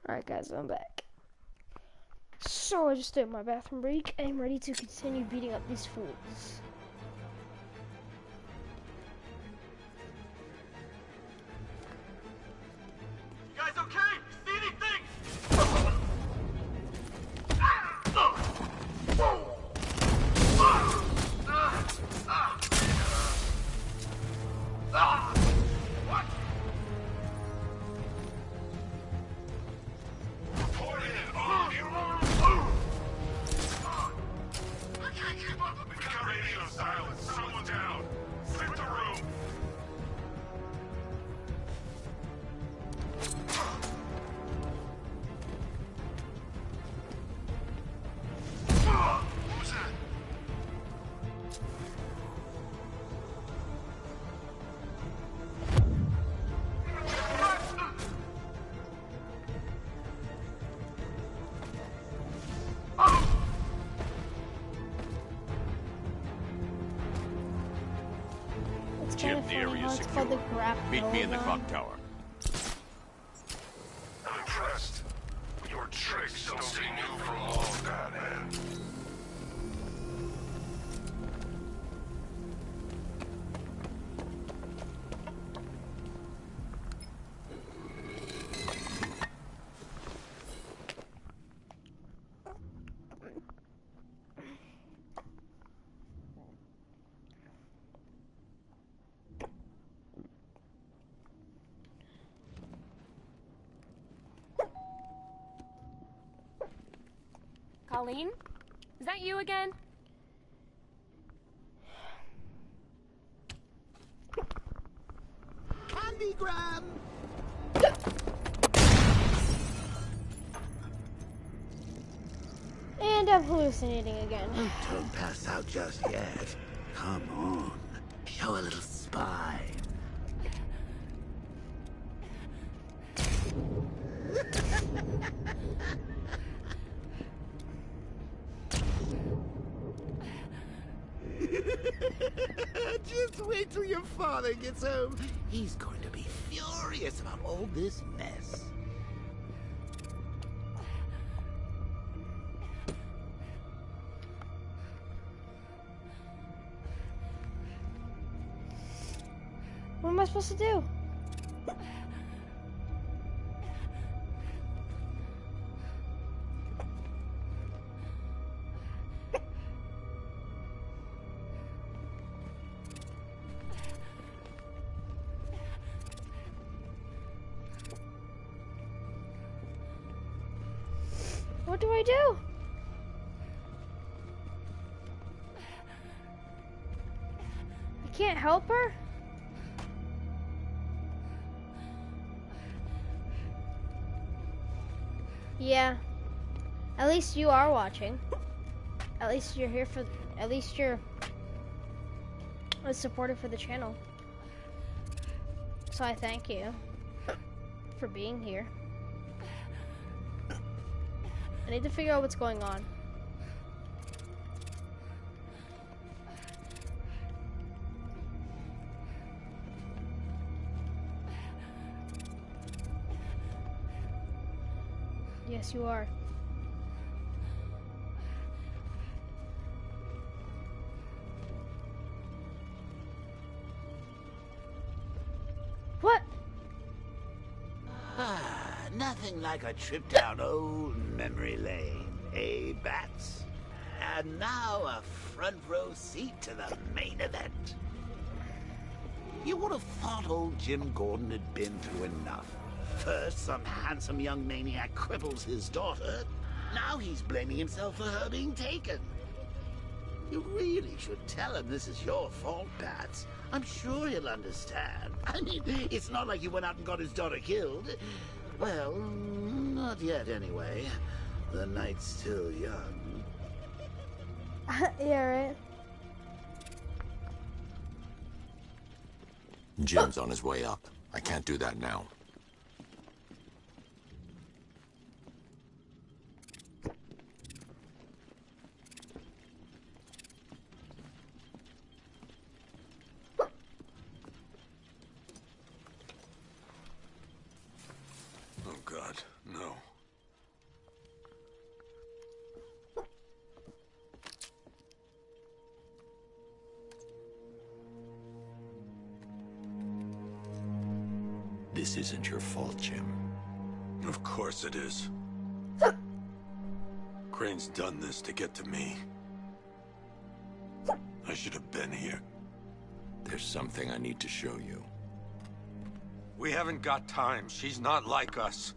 Alright guys, I'm back. So I just did my bathroom break. I'm ready to continue beating up these fools.
You guys okay? See anything? What?
Report in, all of you.
I can't keep up.
We got radio silence. Someone down. Flip the room.
Who's that?
It's
Jim,
kind of
the
funny
area
how
is
it's called the
secure.
grapple
Meet me in the
gun.
clock tower.
I'm impressed. Your tricks don't stay new for long, guys.
Pauline? Is that you again?
Candygram!
And I'm hallucinating again.
Don't pass out just yet. Come on. Show a little spine. Just wait till your father gets home. He's going to be furious about all this mess.
What am I supposed to do? What do I do? I can't help her? Yeah. At least you are watching. At least you're here for... At least you're supportive for the channel. So I thank you for being here. I need to figure out what's going on. Yes, you are. What?
Nothing like a trip down old memory lane, eh, Bats? And now a front row seat to the main event. You would have thought old Jim Gordon had been through enough. First, some handsome young maniac cripples his daughter. Now he's blaming himself for her being taken. You really should tell him this is your fault, Bats. I'm sure he'll understand. I mean, it's not like you went out and got his daughter killed. Well, not yet anyway. The night's still young.
Yeah, right.
Jim's on his way up. I can't do that now.
Oh God, no.
This isn't your fault, Jim.
Of course it is. Crane's done this to get to me. I should have been here.
There's something I need to show you.
We haven't got time. She's not like us.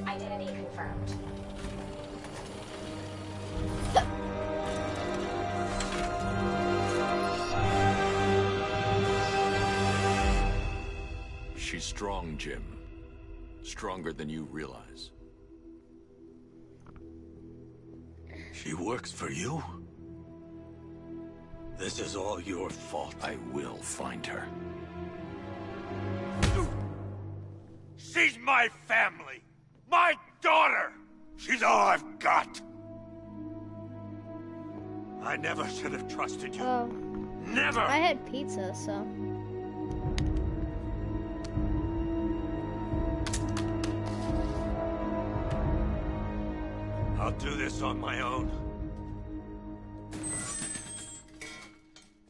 Identity confirmed.
She's strong, Jim. Stronger than you realize.
She works for you? This is all your fault.
I will find her.
She's my family! My daughter! She's all I've got! I never should have trusted you.
Oh.
Never!
I had pizza, so...
I'll do this on my own.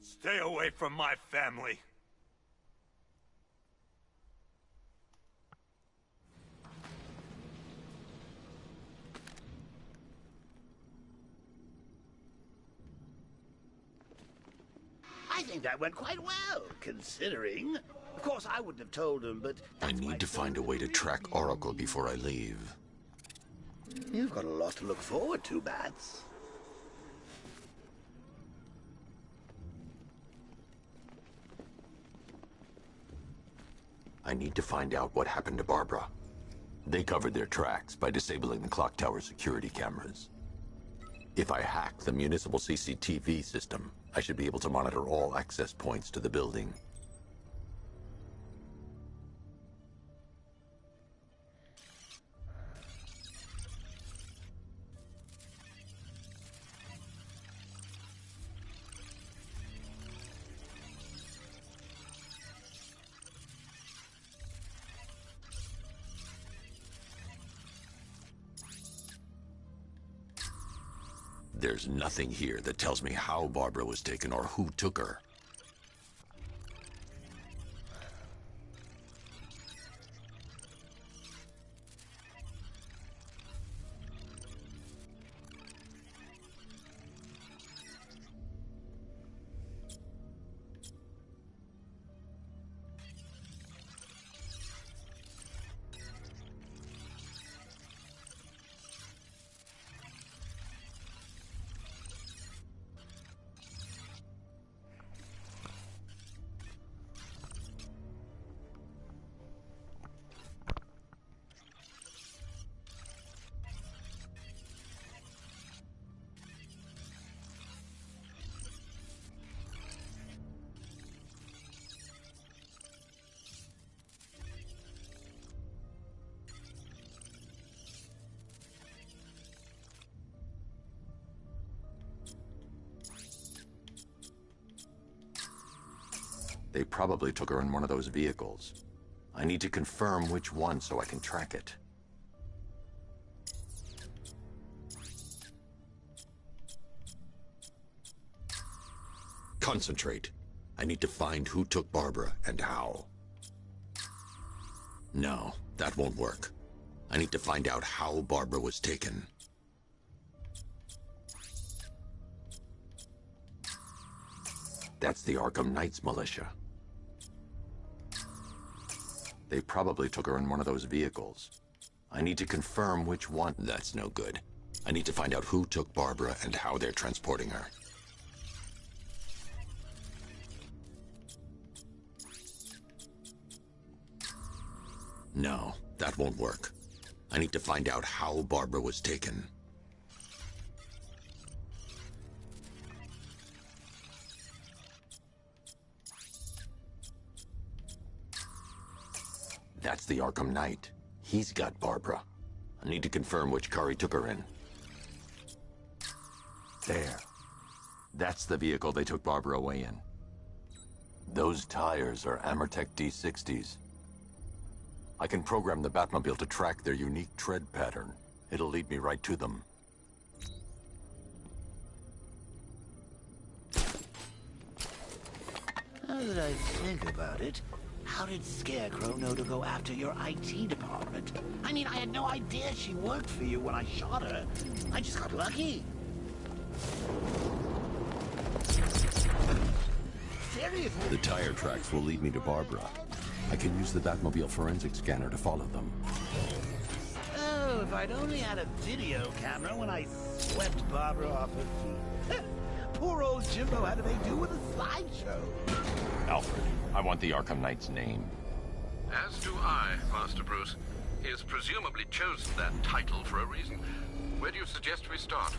Stay away from my family.
I think that went quite well, considering. Of course, I wouldn't have told him, but...
I need to find a way to track Oracle before I leave.
You've got a lot to look forward to, Bats.
I need to find out what happened to Barbara. They covered their tracks by disabling the clock tower security cameras. If I hack the municipal CCTV system, I should be able to monitor all access points to the building. There's nothing here that tells me how Barbara was taken or who took her. They probably took her in one of those vehicles. I need to confirm which one so I can track it. Concentrate. I need to find who took Barbara and how. No, that won't work. I need to find out how Barbara was taken. That's the Arkham Knights militia. They probably took her in one of those vehicles. I need to confirm which one. That's no good. I need to find out who took Barbara and how they're transporting her. No, that won't work. I need to find out how Barbara was taken. That's the Arkham Knight. He's got Barbara. I need to confirm which car he took her in. There. That's the vehicle they took Barbara away in. Those tires are Amertech D60s. I can program the Batmobile to track their unique tread pattern. It'll lead me right to them.
Now that I think about it, how did Scarecrow know to go after your IT department? I mean, I had no idea she worked for you when I shot her. I just got lucky. Seriously?
The tire tracks will lead me to Barbara. I can use the Batmobile forensic scanner to follow them.
Oh, if I'd only had a video camera when I swept Barbara off her feet. Poor old Jimbo had to make do with a slideshow.
Alfred, I want the Arkham Knight's name.
As do I, Master Bruce. He has presumably chosen that title for a reason. Where do you suggest we start?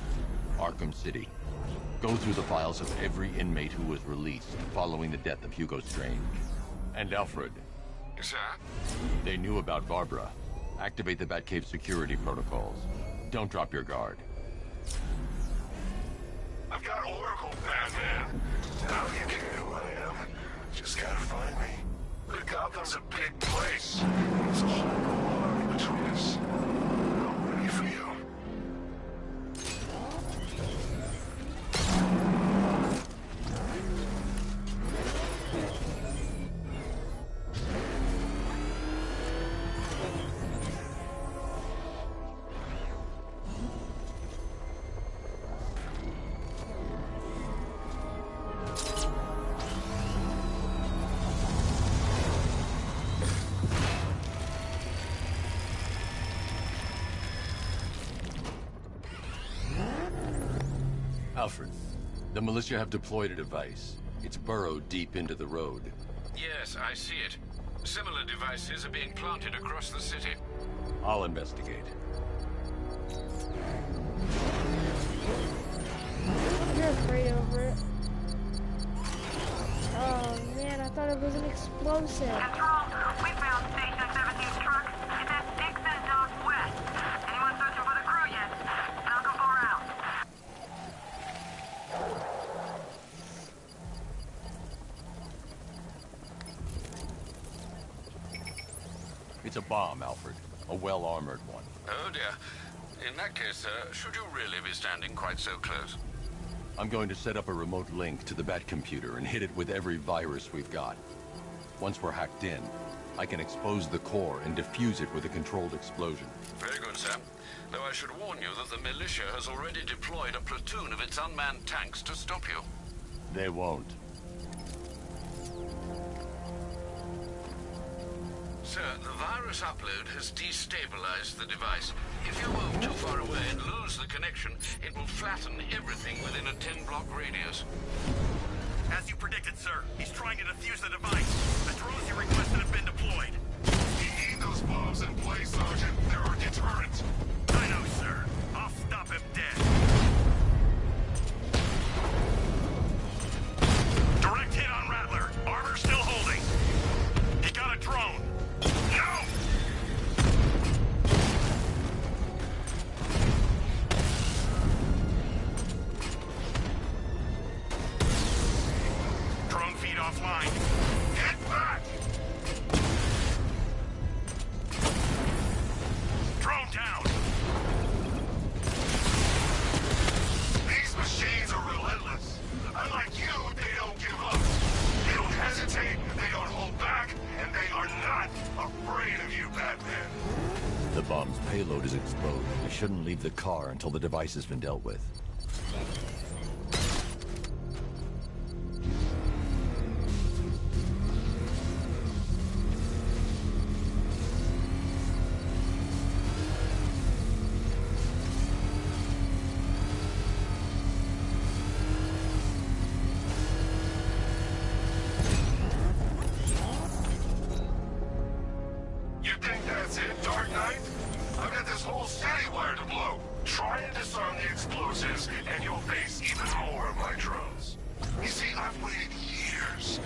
Arkham City. Go through the files of every inmate who was released following the death of Hugo Strange. And Alfred.
Sir?
They knew about Barbara. Activate the Batcave security protocols. Don't drop your guard.
I've got Oracle, Batman. Now you care who I am. Just gotta find me. But Gotham's a big place. There's a whole army between us. I'm ready for you.
Alfred, the militia have deployed a device. It's burrowed deep into the road.
Yes, I see it. Similar devices are being planted across the city.
I'll investigate.
You're afraid over it. Oh man, I thought it was an explosive.
Control, we found Station 17's truck. It's at Dixon Dock West. Anyone searching for the crew yet? Knock 'em far out.
It's a bomb, Alfred. A well-armored one.
Oh dear. In that case, sir, should you really be standing quite so close?
I'm going to set up a remote link to the Bat computer and hit it with every virus we've got. Once we're hacked in, I can expose the core and defuse it with a controlled explosion.
Very good, sir. Though I should warn you that the militia has already deployed a platoon of its unmanned tanks to stop you.
They won't.
Sir, the virus upload has destabilized the device. If you move too far away and lose the connection, it will flatten everything within a 10-block radius.
As you predicted, sir, he's trying to defuse the device. The drones you requested have been deployed.
We need those bombs in place, Sergeant. They're our deterrent.
I know, sir. I'll stop him dead. Direct hit on Rattler. Armor still holding. He got a drone. No! Drone feed offline. Get back! Drone down.
These machines are relentless. Unlike you, they don't give up. They don't hesitate, they don't hold back, and they are not afraid of you, Batman.
The bomb's payload is exposed. We shouldn't leave the car until the device has been dealt with.
You think that's it, Dark Knight? I've got this whole city wired to blow. Try and disarm the explosives, and you'll face even more of my drones. You see, I've waited years.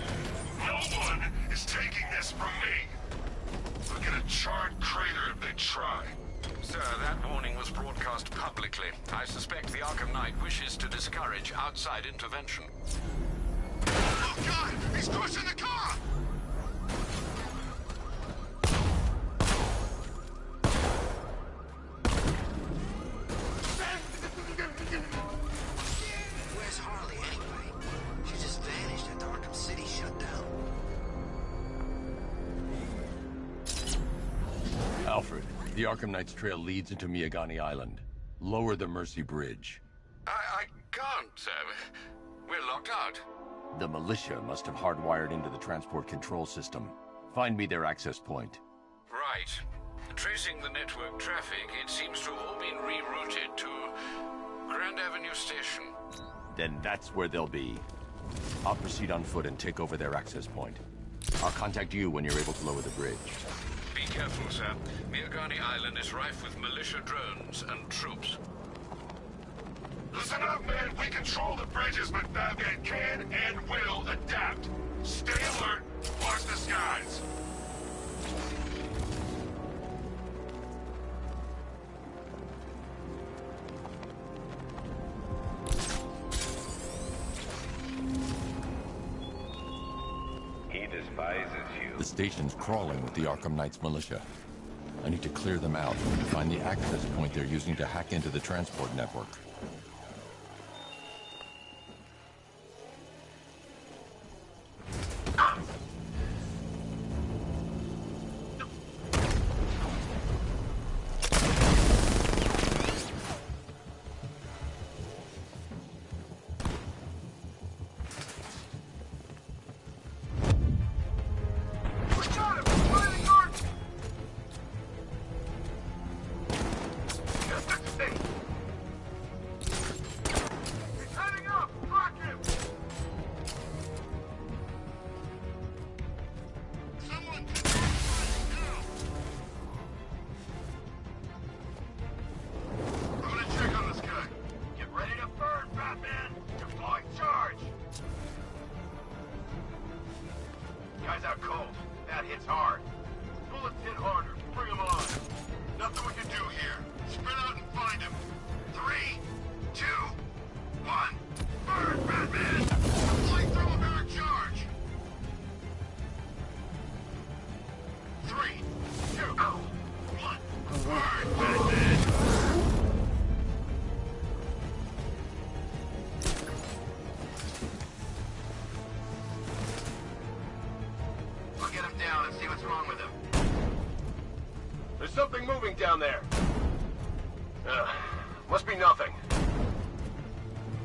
No one is taking this from me. Look at a charred crater if they try.
Sir, that warning was broadcast publicly. I suspect the Arkham Knight wishes to discourage outside intervention.
Oh, God! He's crushing the car!
Where's Harley anyway? She just vanished after Arkham City shut down.
Alfred, the Arkham Knight's trail leads into Miagani Island. Lower the Mercy Bridge.
I can't, sir. We're locked out.
The militia must have hardwired into the transport control system. Find me their access point.
Right. Tracing the network traffic, it seems to have all been rerouted to Grand Avenue Station.
Then that's where they'll be. I'll proceed on foot and take over their access point. I'll contact you when you're able to lower the bridge.
Be careful, sir. Miagani Island is rife with militia drones and troops.
Listen up, man. We control the bridges, but Batman can and will adapt. Stay alert. Watch the skies.
He despises you.
The station's crawling with the Arkham Knight's militia. I need to clear them out and find the access point they're using to hack into the transport network.
hits hard. Bullets hit harder. Bring them on. Nothing we can do here. Spread out and find him. 3, 2, 1. Burn, Batman! Flamethrower barrel charge! 3, 2, 1. Burn, Batman! I'll get him down and see what's wrong with him. There's something moving down there. Must be nothing.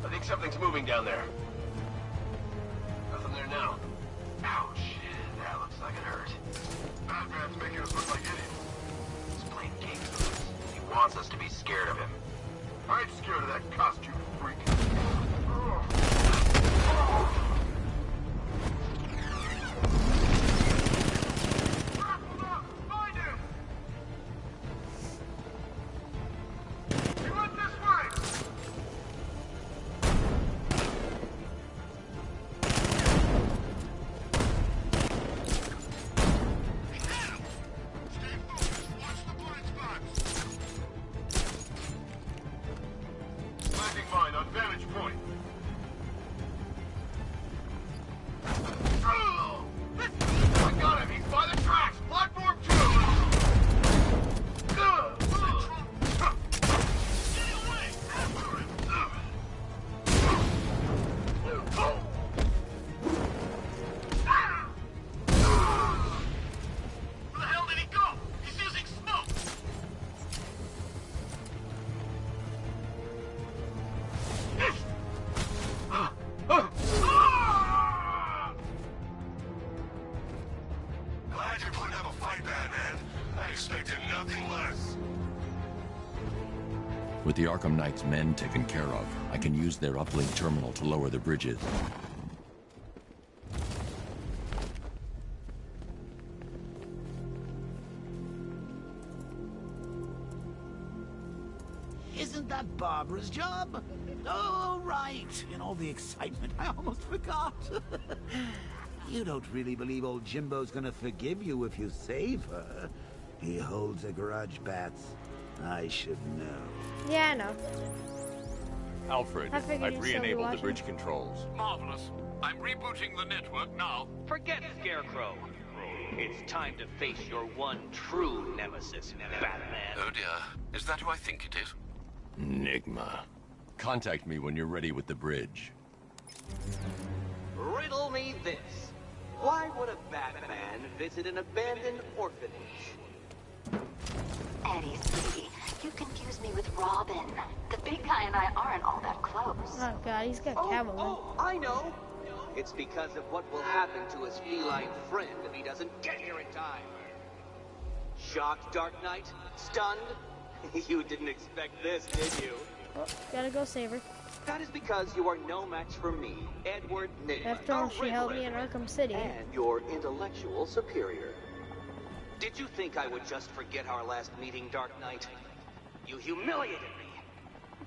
I think something's moving down there. Nothing there now. Ouch. That looks like it hurt. Batman's making us look like idiots. He's playing games with us. He wants us to be scared of him. I ain't scared of that costume freak. Find him! He went this way! Landing mine on vantage point. I got him. He's by the tracks. Platform 2. Get away! After him! Where the hell did he go? He's using smoke.
Glad you're putting up a fight, Batman. I expected nothing less.
With the Arkham Knight's men taken care of, I can use their uplink terminal to lower the bridges.
Isn't that Barbara's job? Oh, right. In all the excitement, I almost forgot. You don't really believe old Jimbo's gonna forgive you if you save her. He holds a grudge, Bats. I should know.
Yeah, I know.
Alfred,
I figured
I've
you'd still be
re-enabled the
watching.
bridge controls.
Marvelous. I'm rebooting the network now.
Forget Scarecrow. It's time to face your one true nemesis, Batman.
Oh dear. Is that who I think it is?
Enigma. Contact me when you're ready with the bridge.
Riddle me this. Why would a Batman visit an abandoned orphanage?
Eddie, sweetie, you confuse me with Robin. The big guy and I aren't all that close.
Oh god, he's got Catwoman.
Oh, I know. It's because of what will happen to his feline friend if he doesn't get here in time. Shocked, Dark Knight? Stunned? You didn't expect this, did you?
Oh, gotta go save her.
That is because you are no match for me, Edward Nygma.
After all, she helped me in Arkham City.
And your intellectual superior. Did you think I would just forget our last meeting, Dark Knight? You humiliated me.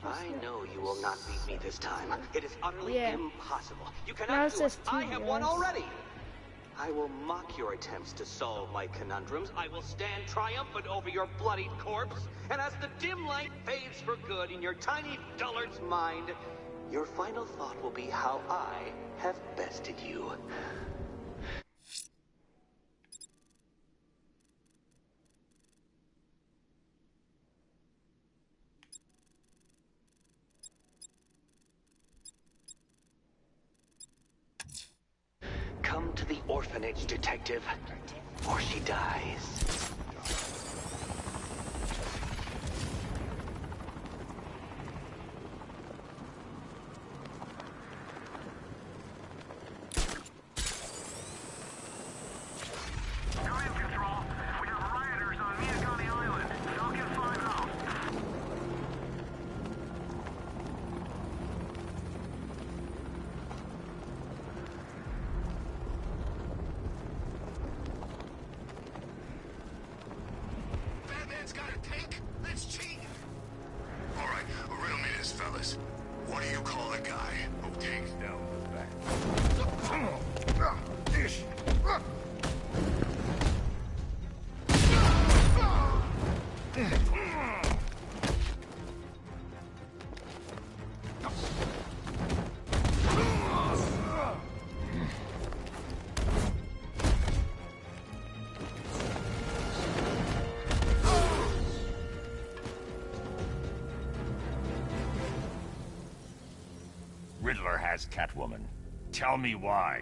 I know you will not beat me this time. It is utterly impossible. You
Now
cannot
it's
do it.
just
I
two
have won
guys.
already. I will mock your attempts to solve my conundrums. I will stand triumphant over your bloodied corpse. And as the dim light fades for good in your tiny dullard's mind, your final thought will be how I have bested you. Come to the orphanage, detective, or she dies.
has Catwoman. Tell me why.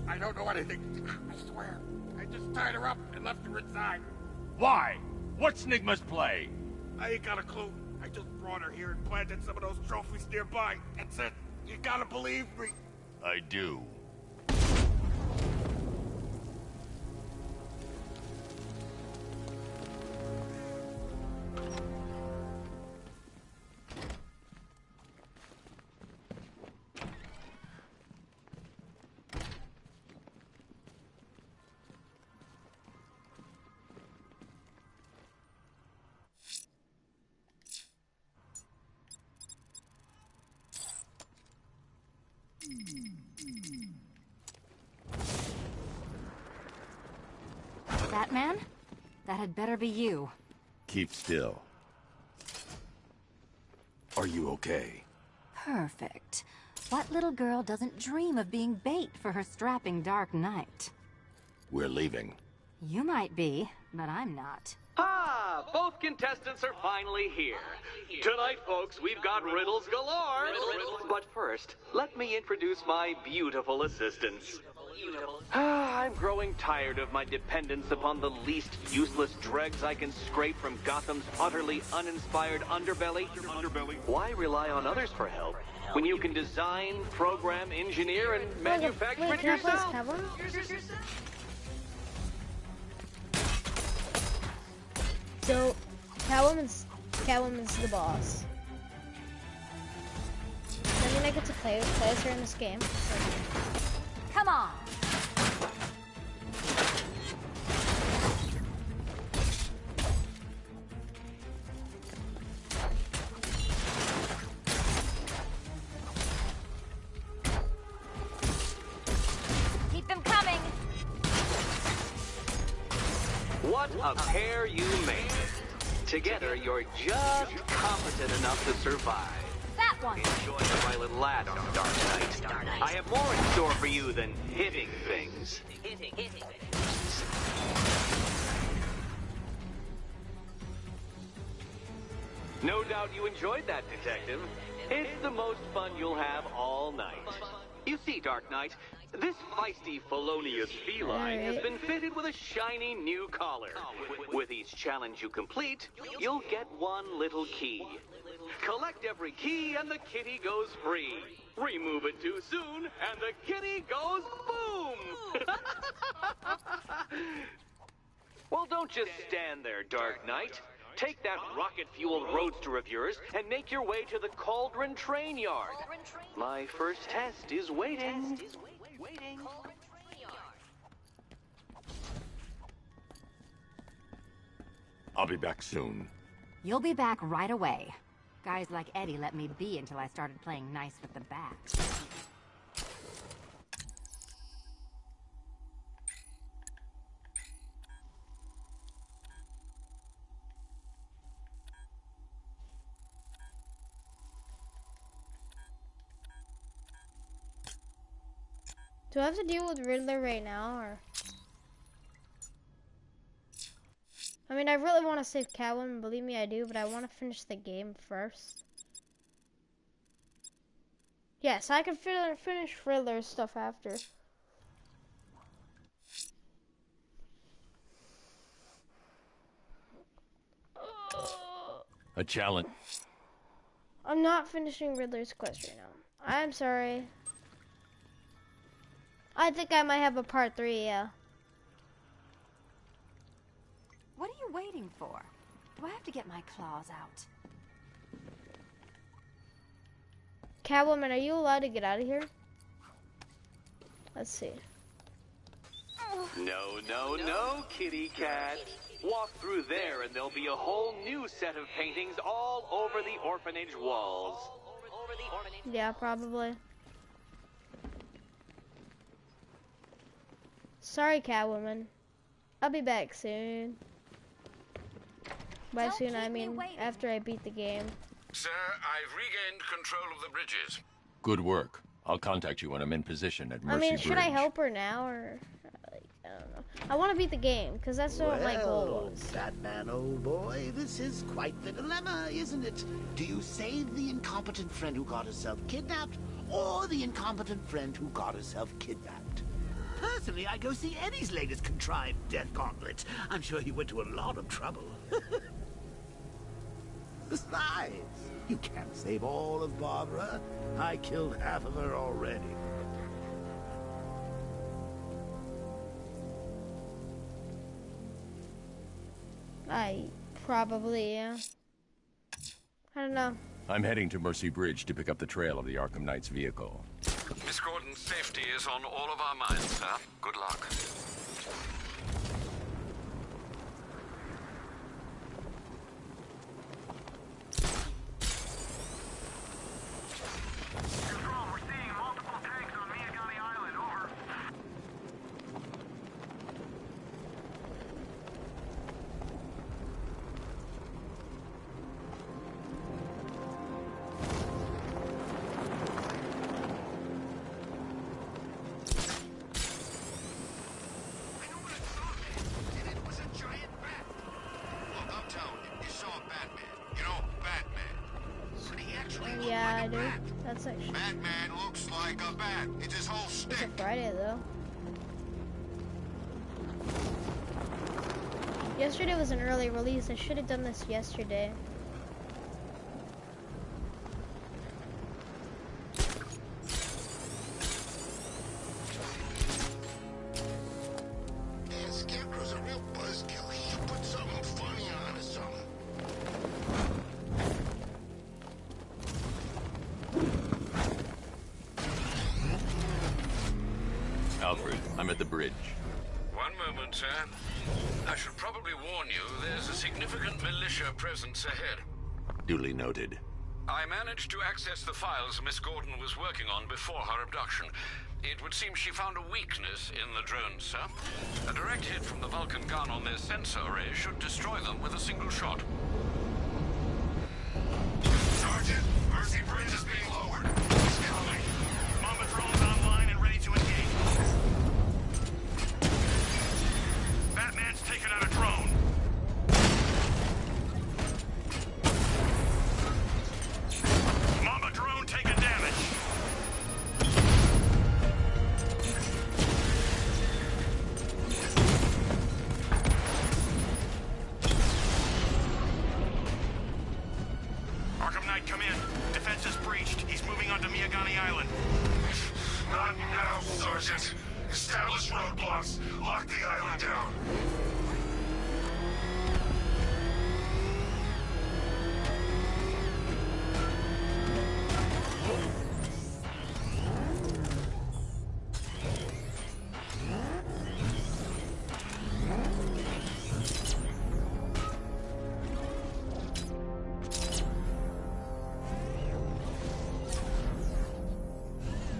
I don't know anything. I swear. I just tied her up and left her inside.
Why? What's Nigma's play?
I ain't got a clue. I just brought her here and planted some of those trophies nearby. That's it. You gotta believe me.
I do.
Batman? That had better be you.
Keep still. Are you okay?
Perfect. What little girl doesn't dream of being bait for her strapping Dark Knight?
We're leaving.
You might be, but I'm not.
Ah, both contestants are finally here. Tonight, folks, we've got riddles galore. But first, let me introduce my beautiful assistants. I'm growing tired of my dependence upon the least useless dregs I can scrape from Gotham's utterly uninspired underbelly. Why rely on others for help when you can design, program, engineer, and manufacture it yourself?
So, Catwoman's the boss. I mean, I get to play as her in this game. So.
Come on!
Keep them coming!
What a pair you make. Together, you're just competent enough to survive.
That one!
Enjoy the violet lad on Dark Knight. I have more in store for you than hitting things. No doubt you enjoyed that, Detective. It's the most fun you'll have all night. You see, Dark Knight, this feisty, felonious feline has been fitted with a shiny new collar. With each challenge you complete, you'll get one little key. Collect every key and the kitty goes free. Remove it too soon and the kitty goes boom! Well, don't just stand there, Dark Knight. Take that rocket-fueled roadster of yours and make your way to the Cauldron Train Yard. My first test is waiting.
I'll be back soon.
You'll be back right away. Guys like Eddie let me be until I started playing nice with the bat.
Do I have to deal with Riddler right now, or? I mean, I really want to save Catwoman, believe me I do, but I want to finish the game first. Yes, I can finish Riddler's stuff after.
A challenge.
I'm not finishing Riddler's quest right now. I'm sorry. I think I might have a part 3, yeah.
What are you waiting for? Do I have to get my claws out?
Catwoman, are you allowed to get out of here? Let's see.
No, kitty cat. Walk through there and there'll be a whole new set of paintings all over the orphanage walls.
Yeah, probably. Sorry, Catwoman. I'll be back soon. By soon, I mean after I beat the game.
Sir, I've regained control of the bridges.
Good work. I'll contact you when I'm in position at Mercy
I mean,
Bridge.
should I help her now, or like, don't know. I want to beat the game, because that's what my goal was.
Batman, old boy, this is quite the dilemma, isn't it? Do you save the incompetent friend who got herself kidnapped, or the incompetent friend who got herself kidnapped? Personally, I go see Eddie's latest contrived death gauntlet. I'm sure he went to a lot of trouble. Besides, you can't save all of Barbara. I killed half of her already.
I probably, yeah. I don't know.
I'm heading to Mercy Bridge to pick up the trail of the Arkham Knight's vehicle.
Miss Gordon's safety is on all of our minds, sir. Good luck.
Control, we're seeing multiple tanks on Miyagani Island. Over.
Yeah, I do. That's actually.
Batman looks like a bat. It's his whole stick.
It's a Friday though. Yesterday was an early release. I should have done this yesterday.
Man, Scarecrow's a real buzzkill. He should put something funny on or something.
Alfred, I'm at the bridge.
One moment, sir. I should probably warn you, there's a significant militia presence ahead.
Duly noted.
I managed to access the files Miss Gordon was working on before her abduction. It would seem she found a weakness in the drones, sir. A direct hit from the Vulcan gun on their sensor array should destroy them with a single shot.
Sergeant, Mercy Bridge is being lowered. It's coming. Mama drone's online and ready to engage. Batman's taken out a drone. Mama drone taking damage. Arkham Knight, come in. Defense is breached. He's moving onto Miyagani Island.
Not now, Sergeant. Establish roadblocks. Lock the island down.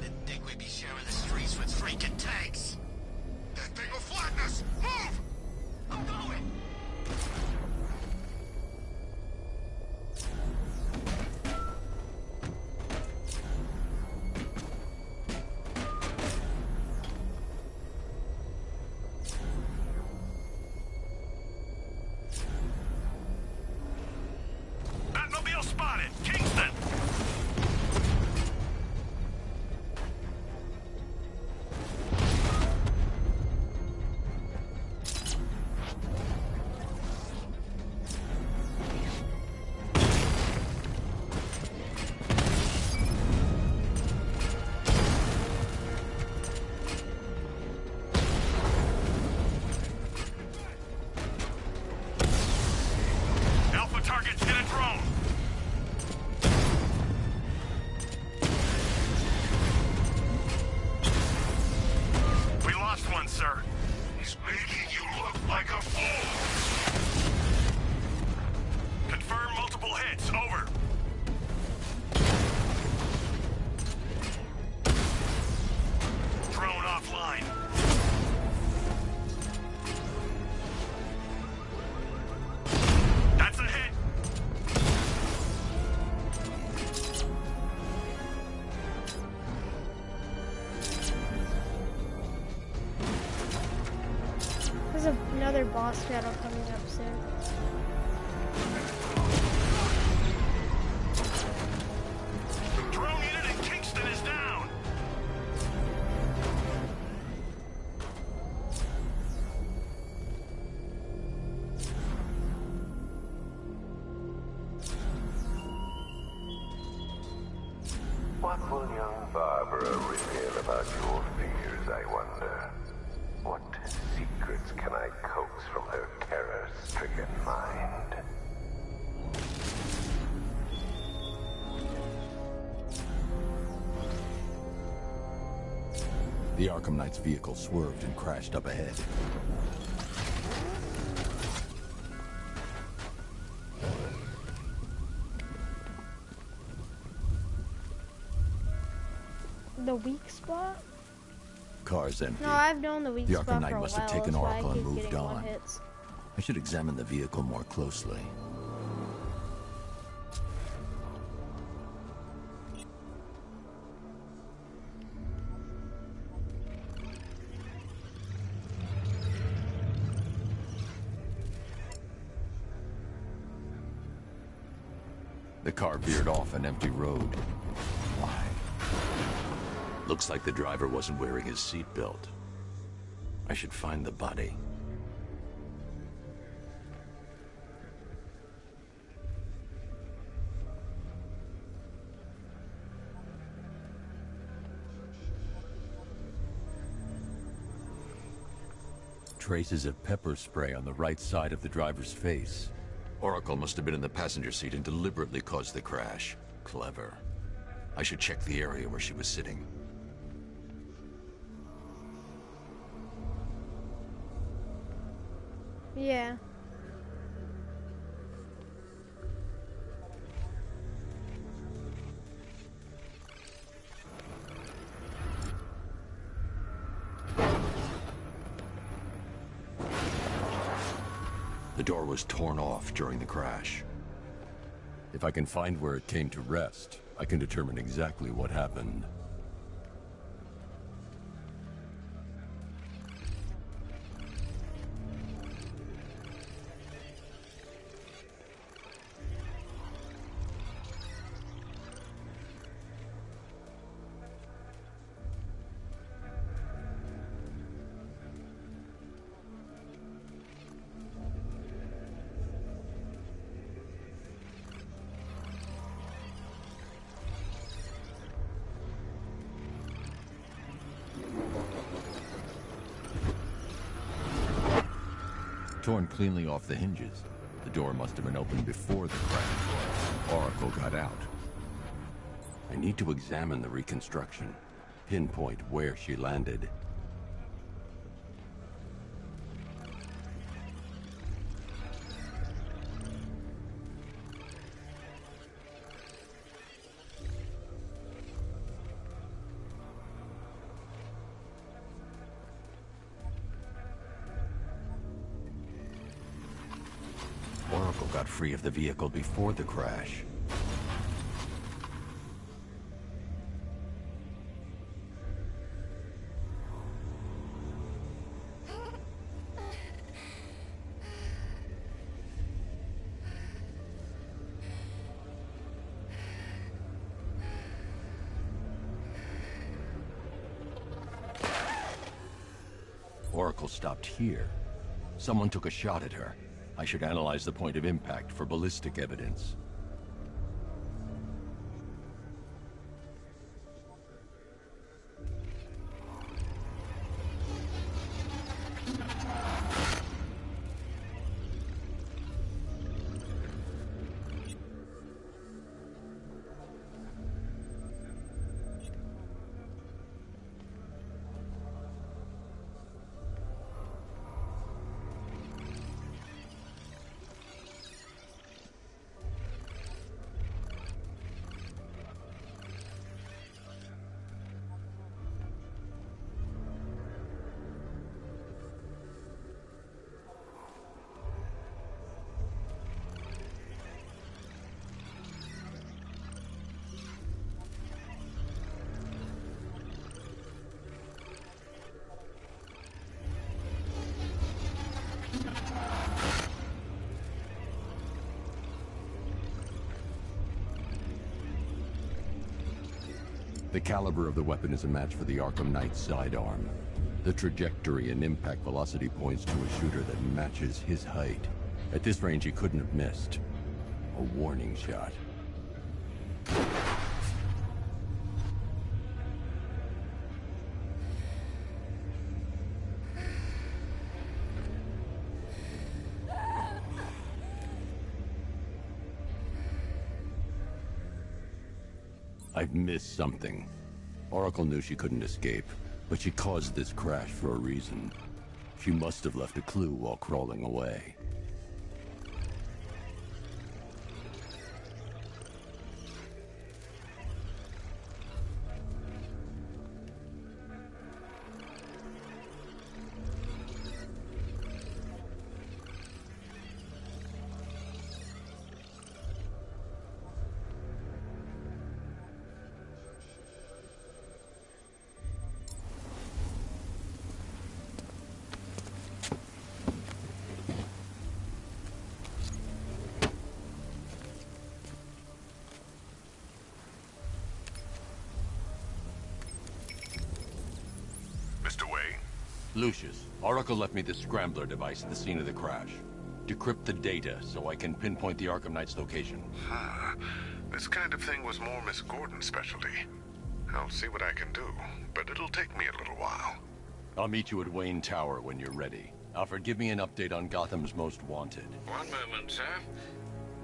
Didn't think we'd be sharing the streets with freaking
boss battle coming up soon.
Drone unit in Kingston is down!
What will young Barbara reveal about your fears, I wonder? What secrets can I coax from her terror-stricken mind?
The Arkham Knight's vehicle swerved and crashed up ahead.
The weak spot?
Car's empty.
No, I've known the weak
The
spot
Arkham
for
Knight
a
must
while.
have taken
That's why I
Oracle and
keep
moved
getting
on.
one-hits.
I should examine the vehicle more closely. The car veered off an empty road. Why? Looks like the driver wasn't wearing his seatbelt. I should find the body. Traces of pepper spray on the right side of the driver's face. Oracle must have been in the passenger seat and deliberately caused the crash. Clever. I should check the area where she was sitting.
Yeah.
The door was torn off during the crash. If I can find where it came to rest, I can determine exactly what happened. Torn cleanly off the hinges. The door must have been opened before the crash. Oracle got out. I need to examine the reconstruction, pinpoint where she landed. Oracle got free of the vehicle before the crash. Oracle stopped here. Someone took a shot at her. I should analyze the point of impact for ballistic evidence. The caliber of the weapon is a match for the Arkham Knight's sidearm. The trajectory and impact velocity points to a shooter that matches his height. At this range, he couldn't have missed. A warning shot. I've missed something. Oracle knew she couldn't escape, but she caused this crash for a reason. She must have left a clue while crawling away. Lucius, Oracle left me the scrambler device at the scene of the crash. Decrypt the data so I can pinpoint the Arkham Knight's location.
This kind of thing was more Miss Gordon's specialty. I'll see what I can do, but it'll take me a little while.
I'll meet you at Wayne Tower when you're ready. Alfred, give me an update on Gotham's Most Wanted.
One moment, sir.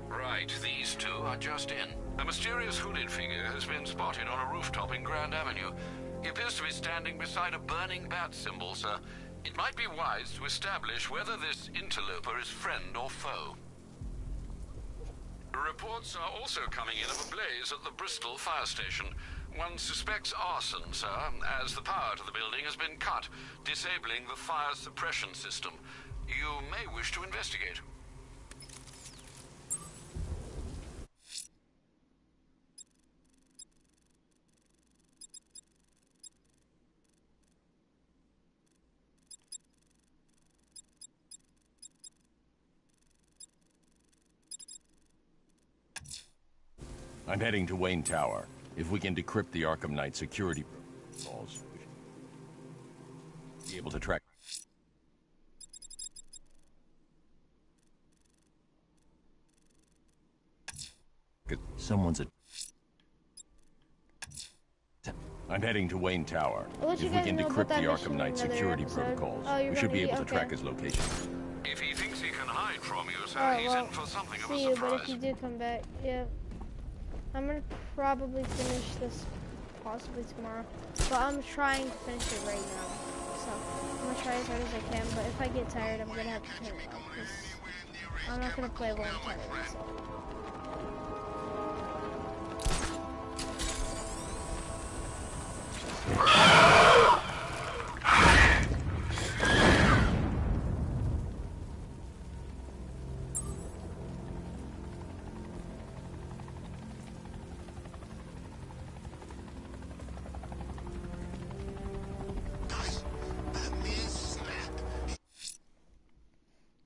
Right, these two are just in. A mysterious hooded figure has been spotted on a rooftop in Grand Avenue. He appears to be standing beside a burning bat symbol, sir. It might be wise to establish whether this interloper is friend or foe. Reports are also coming in of a blaze at the Bristol fire station. One suspects arson, sir, as the power to the building has been cut, disabling the fire suppression system. You may wish to investigate.
I'm heading to Wayne Tower. If we can decrypt the Arkham Knight security protocols, we should be able to track. Someone's a... I'm heading to Wayne Tower. If we can decrypt the Arkham Knight security protocols, we should be able to track his location.
If he thinks he can hide from you, sir, he's in for something of a surprise.
But if you do come back, yeah. I'm gonna probably finish this possibly tomorrow, but I'm trying to finish it right now. So I'm gonna try as hard as I can, but if I get tired, I'm gonna have to turn it off, because I'm not gonna play while I'm tired. So.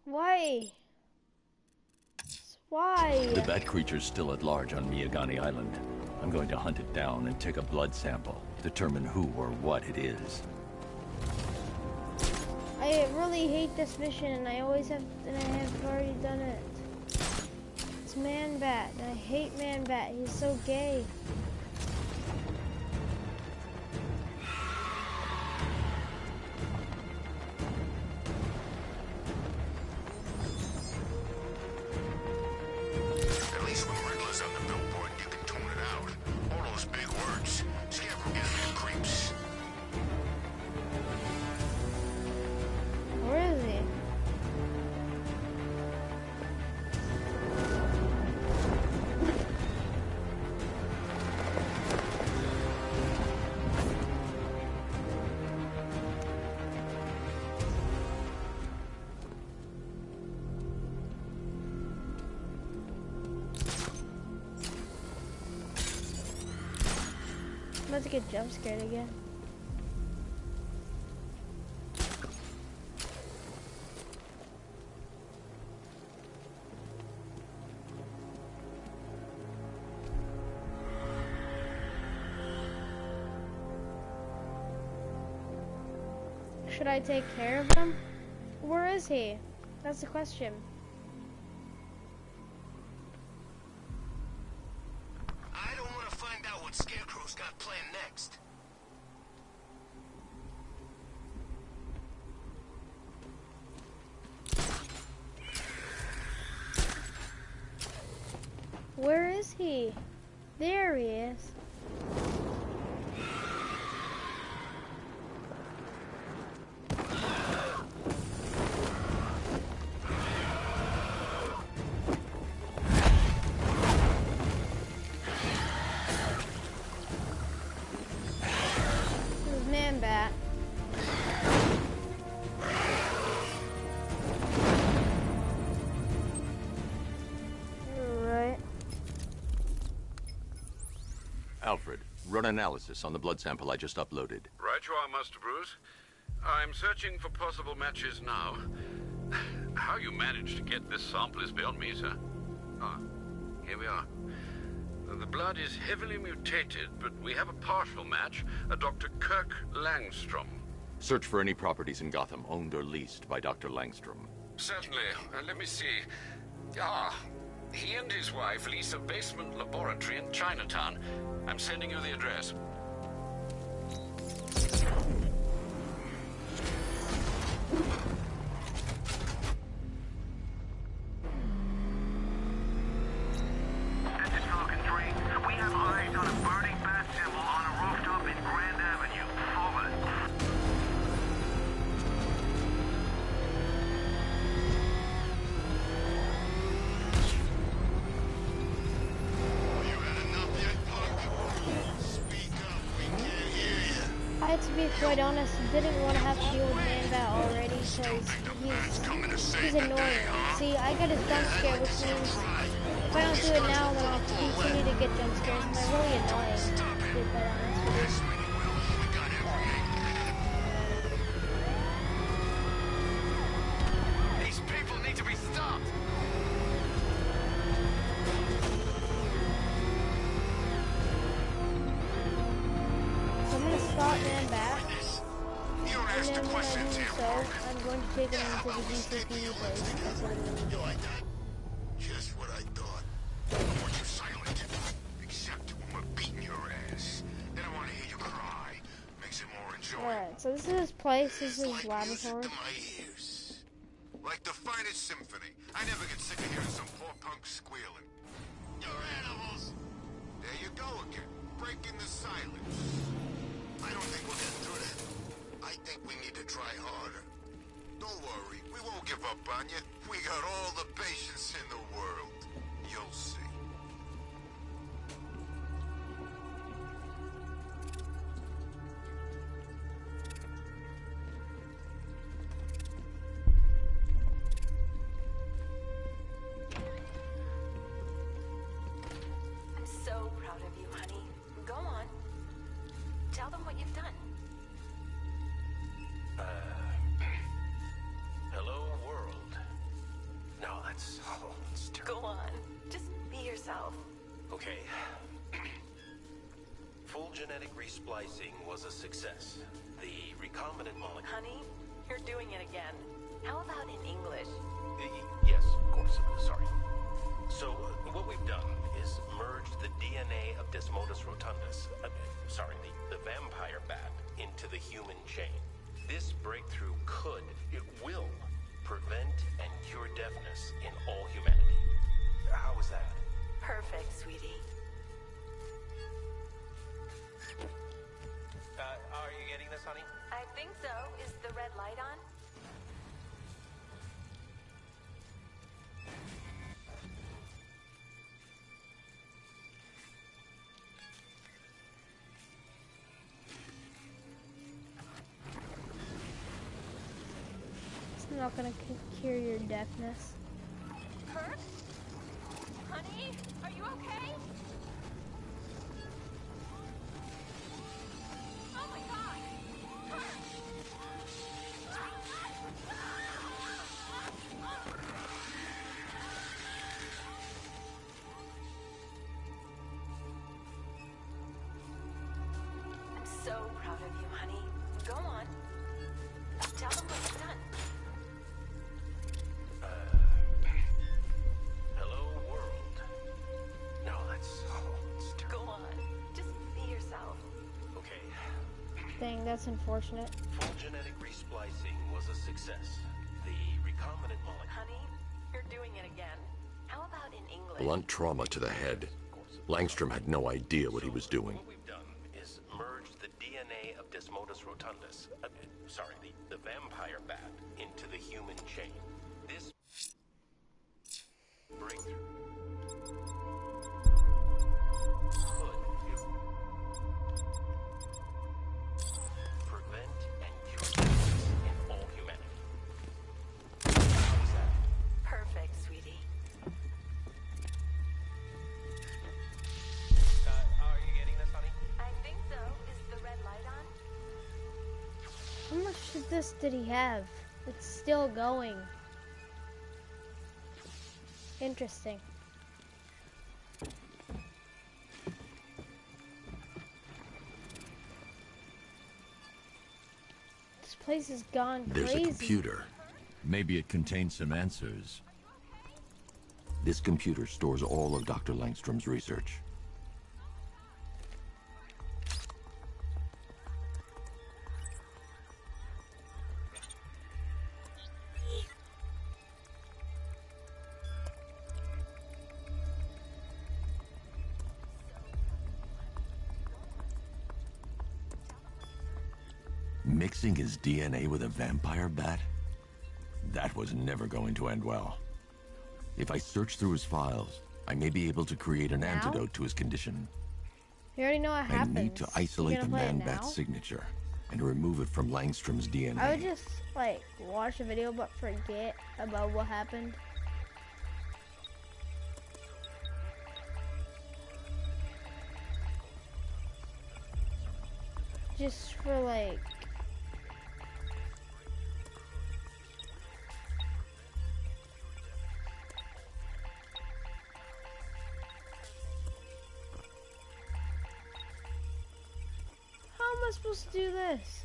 Why? Why?
The bat creature's still at large on Miyagani Island. I'm going to hunt it down and take a blood sample, determine who or what it is.
I really hate this mission, and I have already done it. It's Man-Bat, and I hate Man-Bat. He's so gay. I'm about to get jump scared again. should I take care of him? Where is he? That's the question.
I don't want to find out what Scarecrow's got planned next.
Where is he? There he is. This is Man-Bat.
Alfred, run analysis on the blood sample I just uploaded.
Right you are, Master Bruce. I'm searching for possible matches now. How you managed to get this sample is beyond me, sir. Ah, here we are. The blood is heavily mutated, but we have a partial match, a Dr. Kirk Langstrom.
Search for any properties in Gotham owned or leased by Dr. Langstrom.
Certainly. Let me see. Ah, he and his wife lease a basement laboratory in Chinatown. I'm sending you the address.
This is Falcon 3. We have eyes on a burning bat symbol on a rooftop in Grand Avenue. Over.
To be quite honest, didn't want to have to deal with Man-Bat already because he's annoying. See, I got his jump scare, which means if I don't do it now, then I'll continue to get jump scares, and they're really annoying, to be quite honest with you.
These people need to be stopped.
Stop Man-Bat, and then when I do so, I'm going to take him into the GCPD place. That's what I'm going to do.
Just what I thought. I want you silent, except when we're beating your ass. Then I want to hear you cry. Makes it more enjoyable.
Alright, so this is his place, this is his laboratory.
Like the finest symphony. I never get sick of hearing some poor punk squealing. You're animals! There you go again, breaking the silence. I don't think we'll get through that. I think we need to try harder. Don't worry, we won't give up on you. We got all the patience in the world. You'll see.
I'm so proud of you, honey. Go on. Tell them what you've done.
Hello, world. No, that's terrible.
Go on. Just be yourself.
Okay. Full genetic resplicing was a success. The recombinant molecule...
Honey, you're doing it again. How about in English?
Yes, of course. Sorry. So, what we've done is merged the DNA of Desmodus rotundus, the vampire bat, into the human chain. This breakthrough it will, prevent and cure deafness in all humanity. How was that?
Perfect, sweetie.
Are you getting this, honey?
I think so. Is the red light on?
It's not gonna cure your deafness.
Kirk? Honey? Are you okay? Oh my god! Kirk! I'm so proud of you, honey. Go on. Tell them what you've done.
Hello, world. No, that's
Go on. Just be yourself.
okay.
Dang, that's unfortunate.
Full genetic resplicing was a success. The recombinant molecule.
Honey, you're doing it again. How about in English?
Blunt trauma to the head. Langstrom had no idea what he was doing.
What we've done is merged the DNA of Desmodus rotundus, the vampire bat, into the human chain. This breakthrough could prevent and cure disease in all humanity. How's that?
Perfect, sweetie.
Are you getting this, honey?
I think so. Is the red light on?
How much of this did he have? It's still going. Interesting. This place has gone
There's
crazy.
a computer. Maybe it contains some answers.
This computer stores all of Dr. Langstrom's research. Mixing his DNA with a vampire bat? That was never going to end well. If I search through his files, I may be able to create an antidote to his condition.
You already know what
I
happens.
need to isolate
You
the
gonna play it
man-bat
now?
signature and remove it from Langstrom's DNA.
I would just like watch the video but forget about what happened. Just for like how am I supposed to do this?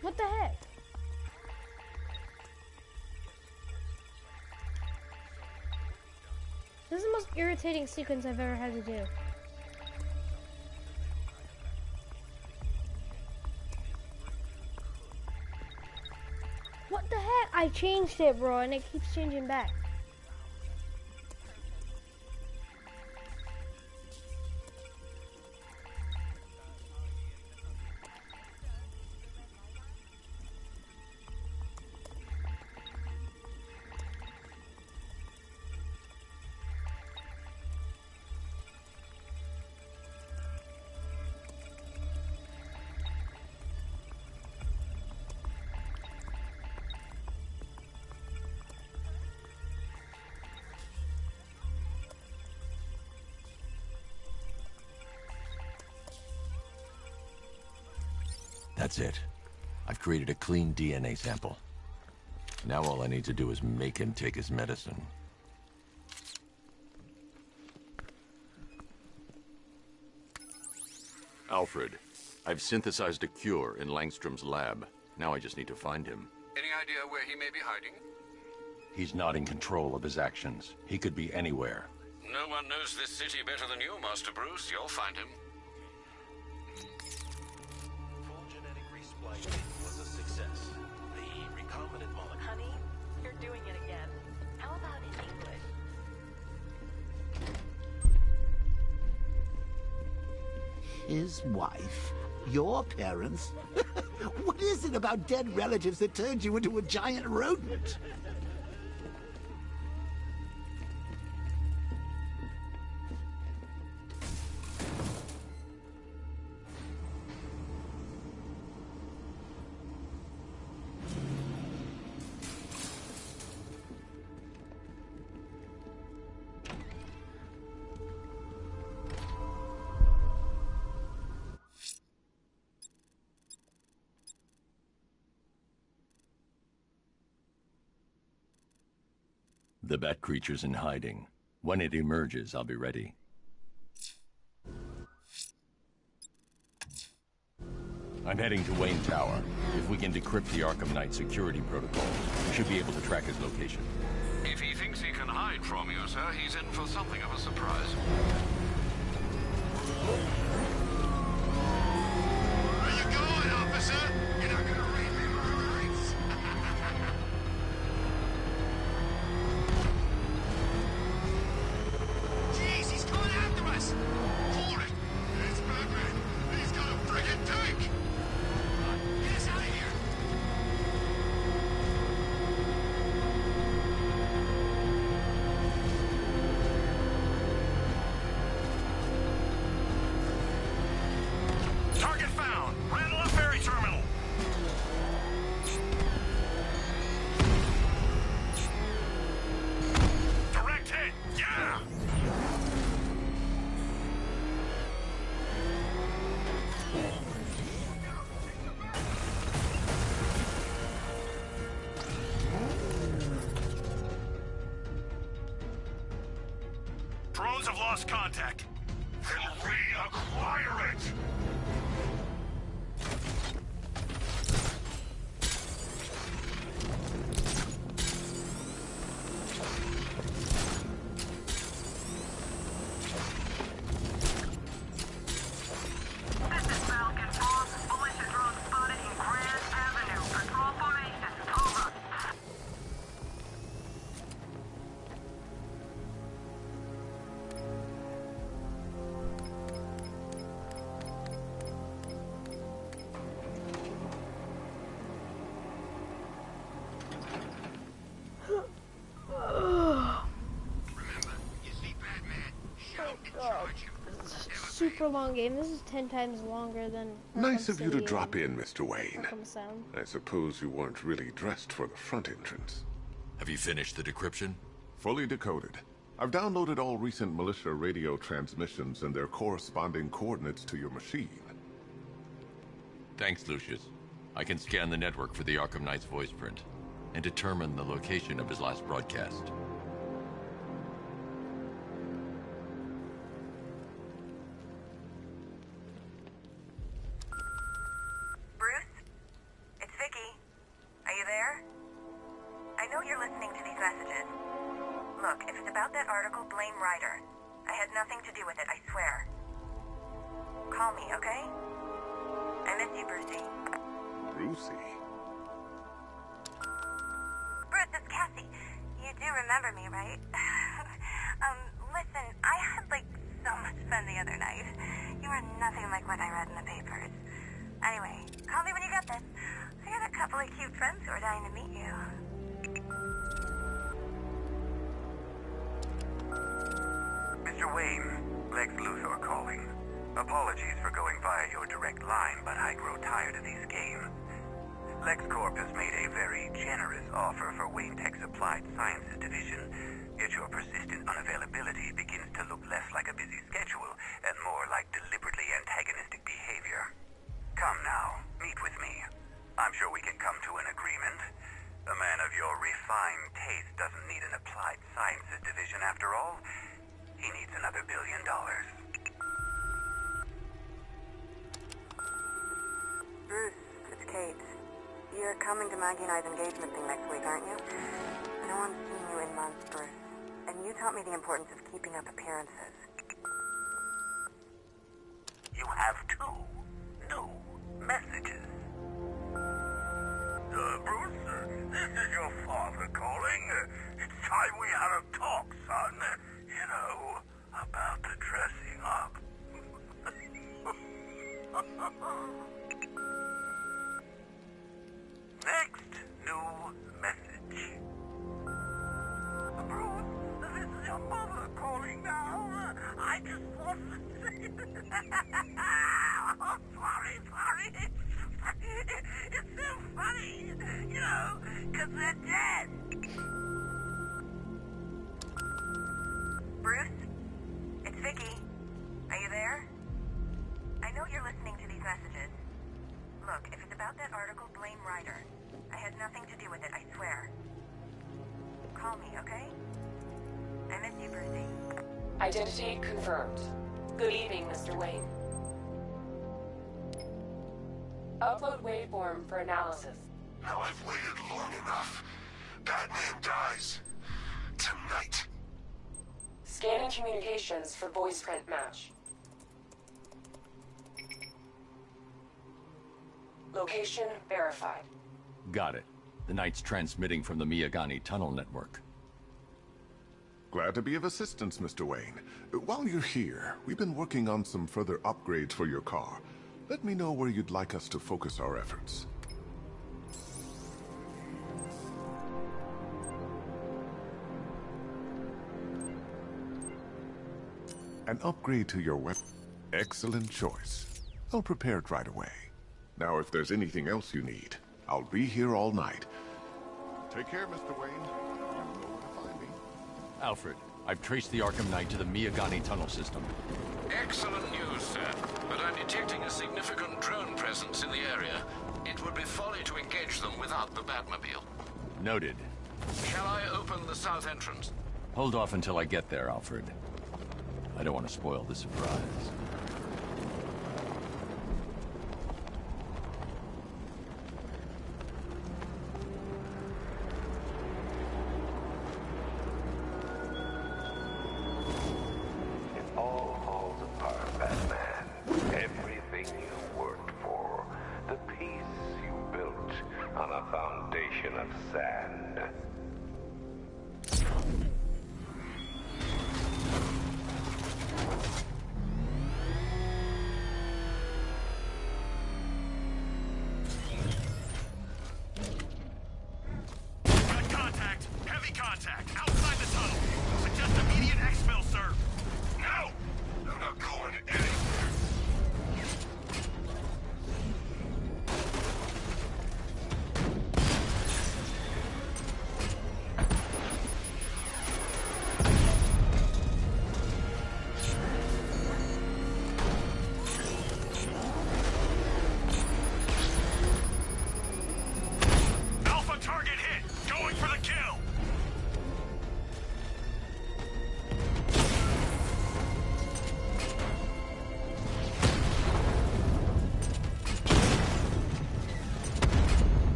What the heck? This is the most irritating sequence I've ever had to do. What the heck? I changed it, bro, and it keeps changing back.
That's it. I've created a clean DNA sample. Now all I need to do is make him take his medicine. Alfred, I've synthesized a cure in Langstrom's lab. Now I just need to find him.
Any idea where he may be hiding?
He's not in control of his actions. He could be anywhere.
No one knows this city better than you, Master Bruce. You'll find him.
his wife? Your parents? What is it about dead relatives that turned you into a giant rodent?
The bat creature's in hiding. When it emerges, I'll be ready. I'm heading to Wayne Tower. If we can decrypt the Arkham Knight security protocol, we should be able to track his location.
If he thinks he can hide from you, sir, he's in for something of a surprise.
Where you going, officer? You're not gonna read me my rights. Jeez, he's coming after us! Hold it! It's Batman! He's got a friggin' tank! Get us out of here!
Target found! Randall ferry terminal! Direct hit! Yeah! Drones have lost contact.
Then reacquire it!
This is Falcon 4. Militia drone spotted in Grand Avenue. Patrol formation. Over.
Super long game. This is 10 times longer than
Nice
Arkham
of you to
City
drop
and
in, Mr. Wayne.
Arkham Sound.
I suppose you weren't really dressed for the front entrance.
Have you finished the decryption?
Fully decoded. I've downloaded all recent militia radio transmissions and their corresponding coordinates to your machine.
Thanks, Lucius. I can scan the network for the Arkham Knight's voice print and determine the location of his last broadcast.
Bruce? It's Vicky. Are you there? I know you're listening to these messages. Look, if it's about that article, blame Ryder. I had nothing to do with it, I swear. Call me, okay? I miss you, Brucey.
Brucey?
Bruce, it's Cassie. You do remember me, right? Listen, I had, so much fun the other night. You were nothing like what I read in the papers. Anyway, call me when you get this. I got a couple of cute friends who are dying to meet you.
Mr. Wayne, Lex Luthor calling. Apologies for going via your direct line, but I grow tired of these games. LexCorp has made a very generous offer for Wayne Tech's Applied Sciences Division, yet your persistent unavailability begins to look less like a busy schedule and more like deliberately antagonistic behavior. Come now, meet with me. I'm sure we can come to an agreement. A man of your refined taste doesn't need an Applied Sciences Division after all. He needs another $1 billion.
Bruce, it's Kate. You're coming to Maggie and I's engagement thing next week, aren't you? I know I'm seeing you in months, Bruce. And you taught me the importance of keeping up appearances.
You have two new messages. Bruce, this is your father calling. It's time we had a talk, son. You know, about the dressing up.
Next new message. Bruce, this is your mother calling now. I just want to say... Oh, sorry. It's so funny, you know, because they're dead.
Bruce? It's Vicky. Are you there? I know you're listening to these messages. Look, if it's about that article, blame Ryder. I had nothing to do with it, I swear. Call me, okay? I miss you, Brucey.
Identity confirmed. Good evening, Mr. Wayne. Upload waveform for analysis.
Now I've waited long enough. Batman dies. Tonight.
Scanning communications for voice print match. Location verified.
Got it. The Knight's transmitting from the Miyagani tunnel network.
Glad to be of assistance, Mr. Wayne. While you're here, we've been working on some further upgrades for your car. Let me know where you'd like us to focus our efforts. An upgrade to your weapon. Excellent choice. I'll prepare it right away. Now, if there's anything else you need, I'll be here all night. Take care, Mr. Wayne. You know where to find me.
Alfred, I've traced the Arkham Knight to the Miyagani tunnel system.
Excellent news, sir. But I'm detecting a significant drone presence in the area. It would be folly to engage them without the Batmobile.
Noted.
Shall I open the south entrance?
Hold off until I get there, Alfred. I don't want to spoil the surprise.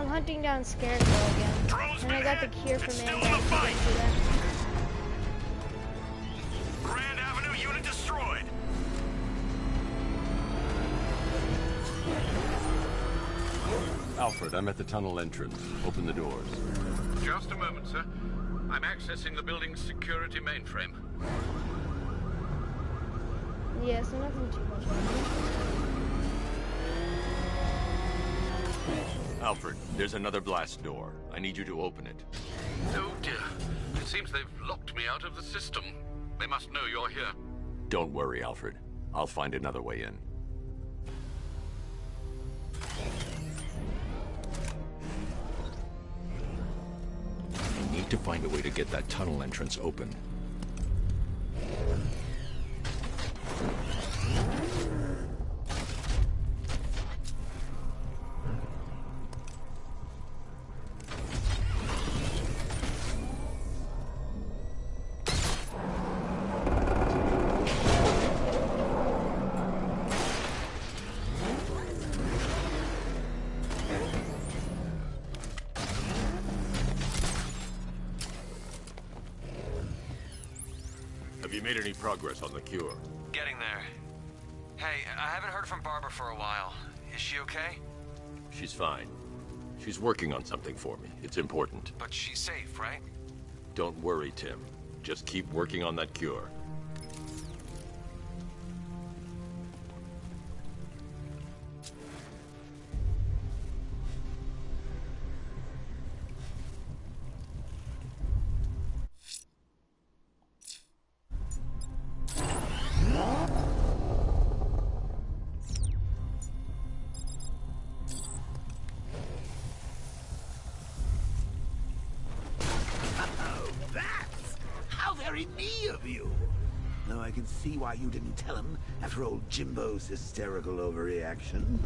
Hunting down Scarecrow again. And I got the cure for man.
Grand Avenue unit destroyed.
Alfred, I'm at the tunnel entrance. Open the doors.
Just a moment, sir. I'm accessing the building's security mainframe.
Yeah, so nothing too much.
Alfred, there's another blast door. I need you to open it.
Oh dear. It seems they've locked me out of the system. They must know you're here.
Don't worry, Alfred. I'll find another way in. I need to find a way to get that tunnel entrance open. Have you made any progress on the cure?
Getting there. Hey, I haven't heard from Barbara for a while. Is she okay?
She's fine. She's working on something for me. It's important.
But she's safe, right?
Don't worry, Tim. Just keep working on that cure.
Me of you. Though I can see why you didn't tell him after old Jimbo's hysterical overreaction.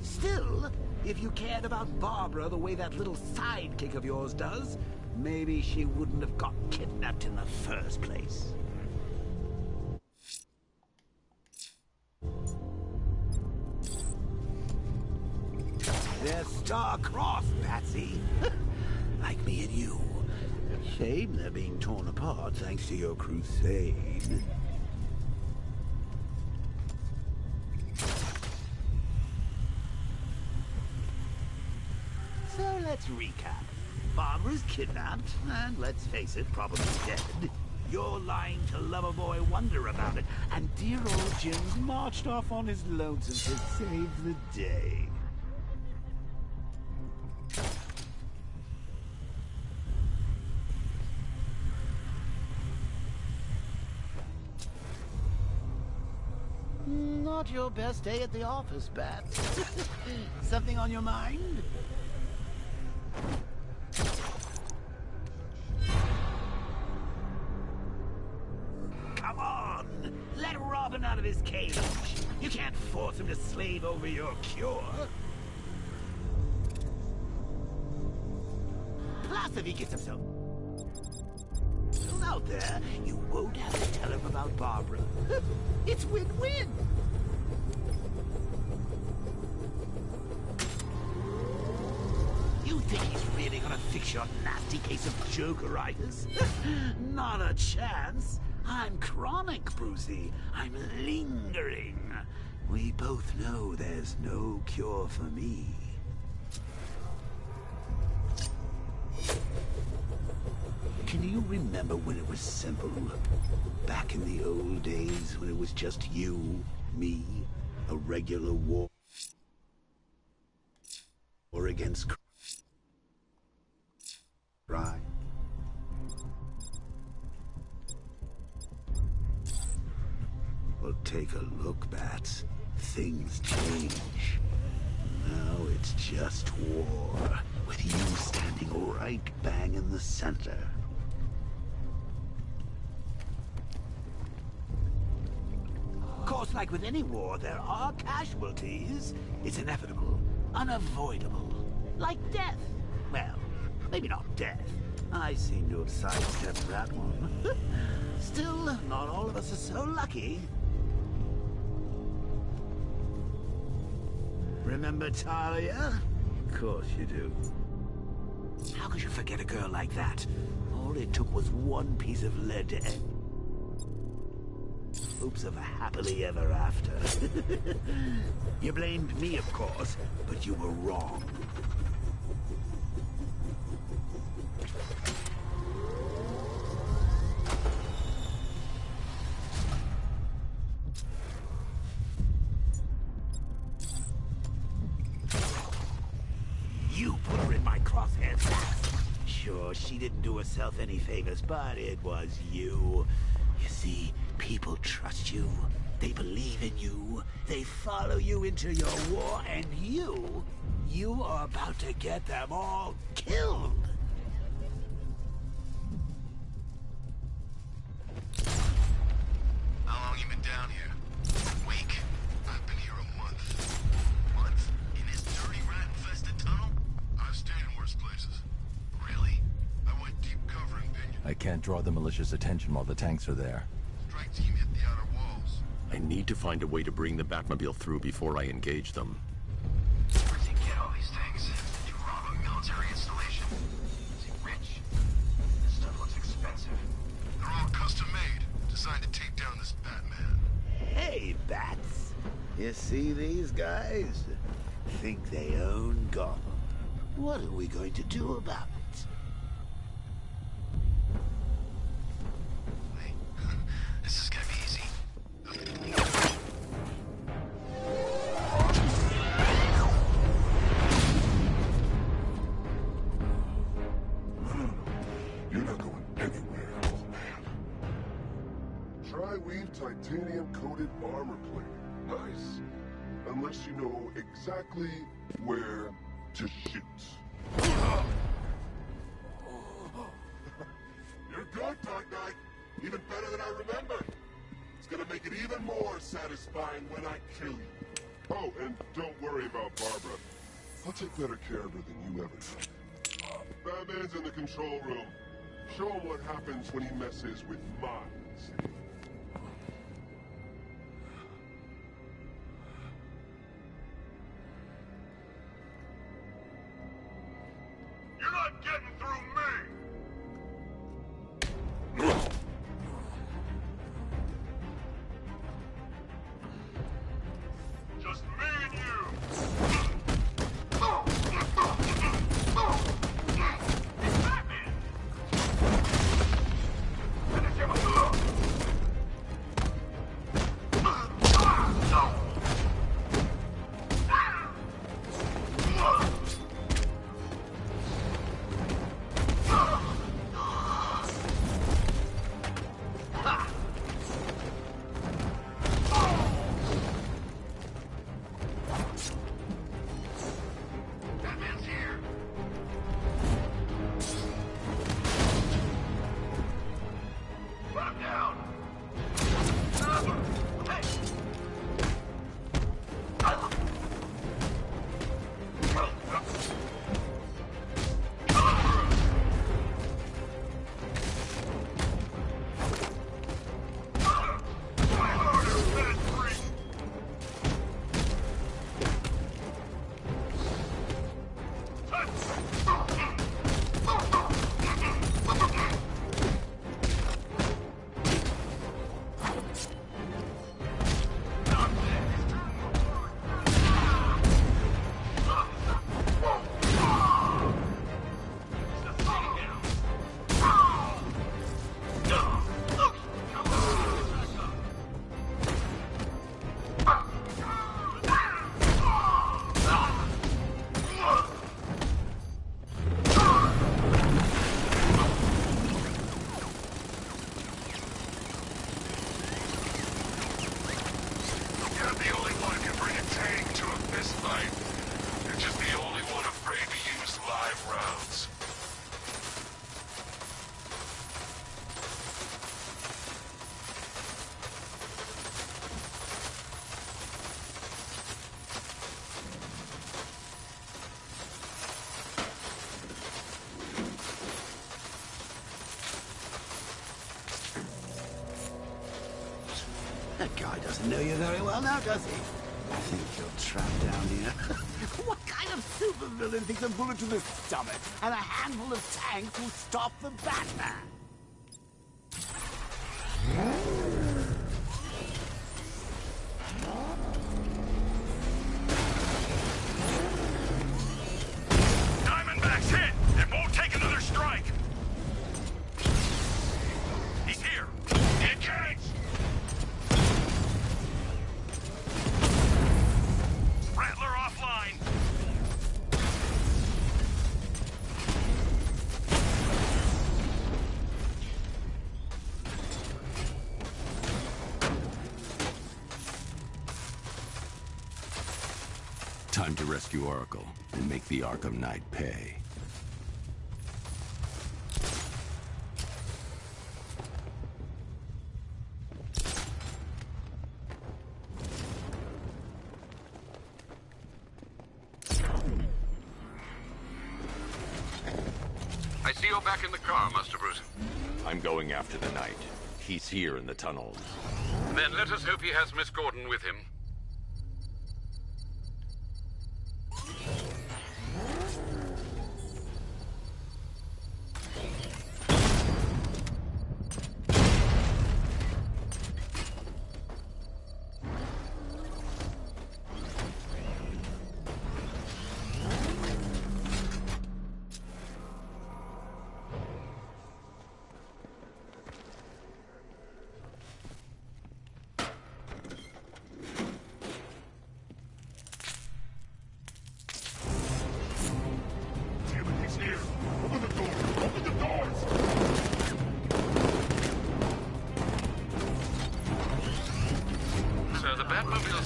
Still, if you cared about Barbara the way that little sidekick of yours does, maybe she wouldn't have got kidnapped in the first place. They're star-crossed, Patsy. Like me and you. Shame they're being torn apart thanks to your crusade. So let's recap. Barbara's kidnapped, and let's face it, probably dead. You're lying to Loverboy Wonder about it, and dear old Jim's marched off on his lonesome to save the day. Not your best day at the office, Bat. Something on your mind? Come on! Let Robin out of his cage! You can't force him to slave over your cure! Plus, if he gets himself out there, you won't have to tell him about Barbara. It's win-win! You think he's really gonna fix your nasty case of Jokeritis? Not a chance! I'm chronic, Brucey. I'm lingering. We both know there's no cure for me. Can you remember when it was simple? Back in the old days when it was just you, me, a regular war against crime. Well, take a look, Bats. Things change. Now it's just war, with you standing right bang in the center. Of course, like with any war, there are casualties. It's inevitable, unavoidable. Like death. Well, maybe not death. I seem to have sidestepped that one. Still, not all of us are so lucky. Remember Talia? course you do. How could you forget a girl like that? All it took was one piece of lead to end. Hopes of a happily ever after. You blamed me, of course, but you were wrong. You put her in my crosshairs. Sure, she didn't do herself any favors, but it was you. You see, people trust you. They believe in you. They follow you into your war, and you are about to get them all killed.
How long you been down here? A week? I've been here a month. Month? In this dirty, rat-infested tunnel? I've stayed in worse places. Really? I went deep cover in Pinion.
I can't draw the malicious attention while the tanks are there.
Strike team hit the outer walls.
I need to find a way to bring the Batmobile through before I engage them.
Where'd they get all these things? Did you rob a military installation? Is he rich? This stuff looks expensive. They're all custom-made, designed to take down this Batman.
Hey, Bats. You see these guys? Think they own Gotham. What are we going to do about it?
This is gonna be easy.
You're not going anywhere, old man. Tri-weave titanium-coated armor plate. Nice. Unless you know exactly where to shoot. You're good, Dark Knight. Even better than I remember. It's gonna make it even more satisfying when I kill you. Oh, and don't worry about Barbara. I'll take better care of her than you ever did. Batman's in the control room. Show him what happens when he messes with minds.
You're not getting through me! Just me and you! Batman! Finish him up! Batman's here! Put him down! You're not the only one who can bring a tank to a fist fight. You're just the only one afraid to use live rounds.
That guy doesn't know you very well now, does he? think you're trapped down here? What kind of supervillain thinks a bullet to the stomach and a handful of tanks will stop the Batman?
Diamondback's hit! It won't take another strike! He's here! Engage! Rattler offline!
Time to rescue Oracle and make the Arkham Knight pay.
I see you're back in the car, Master Bruce.
I'm going after the Knight. He's here in the tunnels.
Then let us hope he has Miss Gordon with him.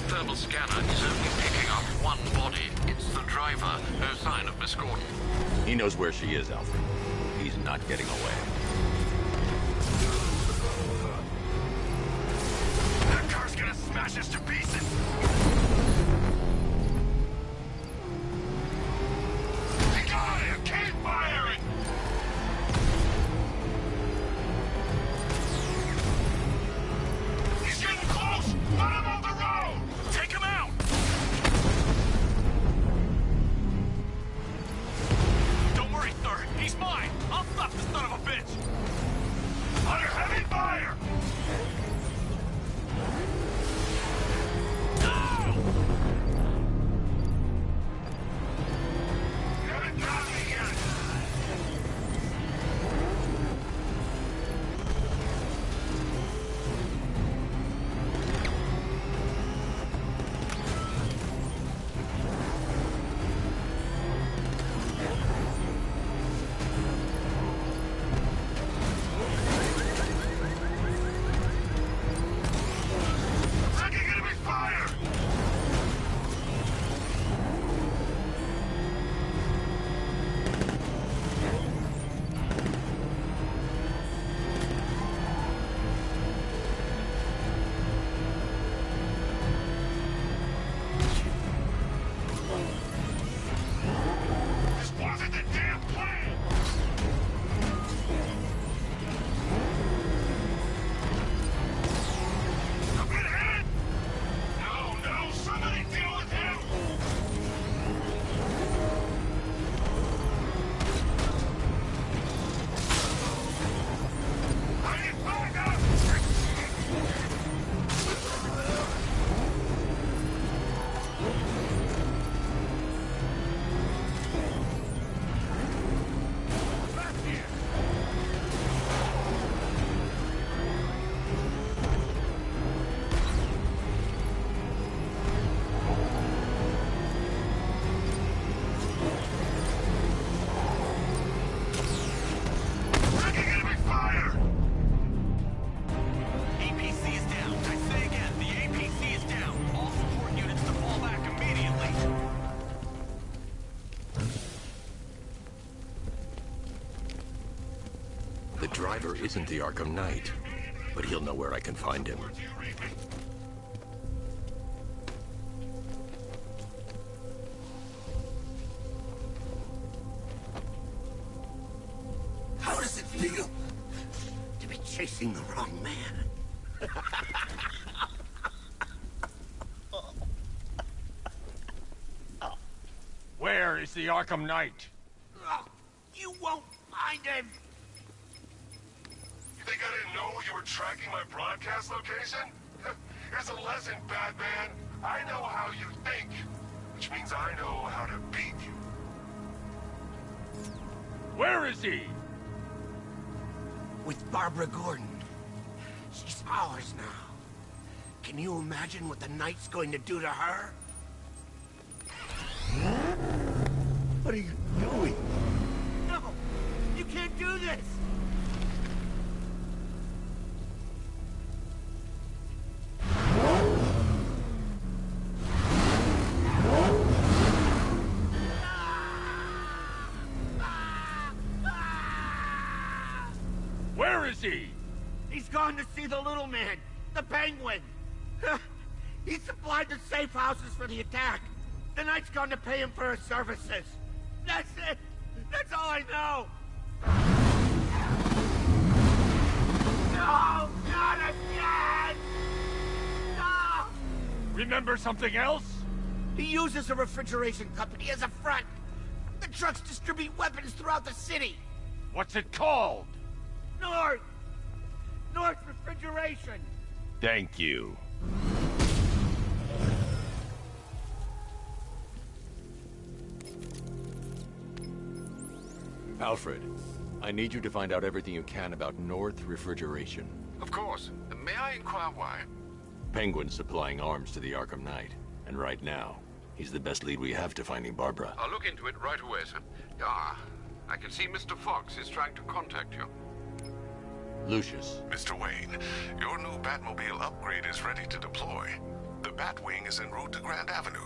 Thermal scanner is only picking up one body. It's the driver. No sign of Miss Gordon.
He knows where she is, Alfred. He's not getting away.
That car's gonna smash us to pieces! He got him! Keep firing! He's getting close! Let him on the road! Take him out! Don't worry, sir. He's mine. I'll stop the son of a bitch. Under heavy fire! No! You haven't got me yet.
The driver isn't the Arkham Knight, but he'll know where I can find him.
How does it feel to be chasing the wrong man?
Where is the Arkham Knight?
Oh, you won't find him!
You think I didn't know you were tracking my broadcast location? Here's a lesson, Batman. I know how you think, which means I know how to beat you.
Where is he?
With Barbara Gordon. She's ours now. Can you imagine what the Knight's going to do to her? What are you doing? No! You can't do this!
Where is he?
He's gone to see the little man, the Penguin. He supplied the safe houses for the attack. The Knight's gone to pay him for his services. That's it. That's all I know. No, not again! No!
Remember something else?
He uses a refrigeration company as a front. The trucks distribute weapons throughout the city.
What's it called?
North Refrigeration.
Thank you.
Alfred, I need you to find out everything you can about North Refrigeration.
Of course. May I inquire why?
Penguin's supplying arms to the Arkham Knight, and right now, he's the best lead we have to finding Barbara.
I'll look into it right away, sir. I can see Mr. Fox is trying to contact you.
Lucius.
Mr. Wayne, your new Batmobile upgrade is ready to deploy. The Batwing is en route to Grand Avenue.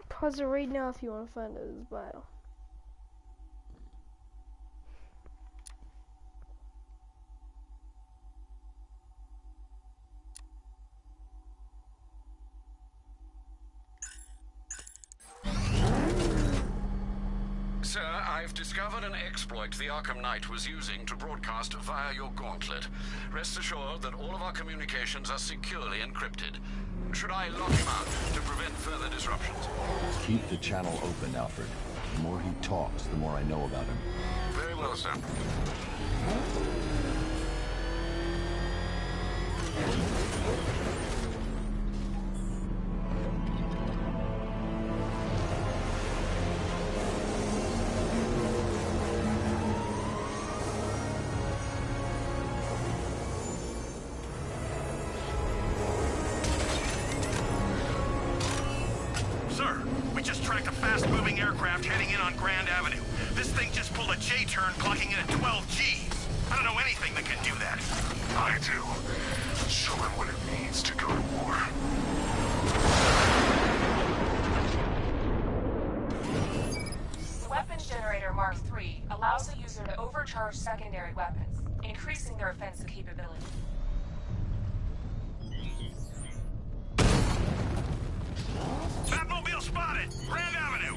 Pause it right now if you want to find out his bio.
Sir, I've discovered an exploit the Arkham Knight was using to broadcast via your gauntlet. Rest assured that all of our communications are securely encrypted. Should I lock him out to prevent further disruptions?
Keep the channel open, Alfred. The more he talks, the more I know about him.
Very well, sir.
Sir, we just tracked a fast-moving aircraft heading in on Grand Avenue. This thing just pulled a J-turn, clocking in at 12 Gs. I don't know anything that can do that.
I do. Show him what it means to go to war.
The weapons generator Mark III allows the user to overcharge secondary weapons, increasing their offensive capability.
Batmobile spotted! Grand Avenue!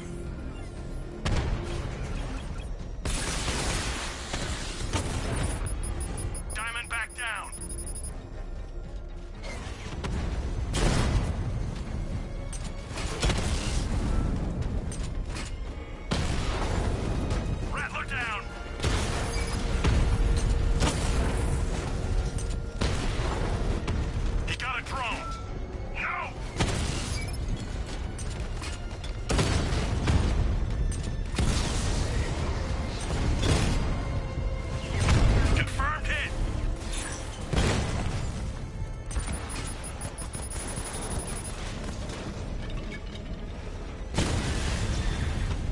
Diamond back down! Rattler down! He got a drone! No! Confirmed hit!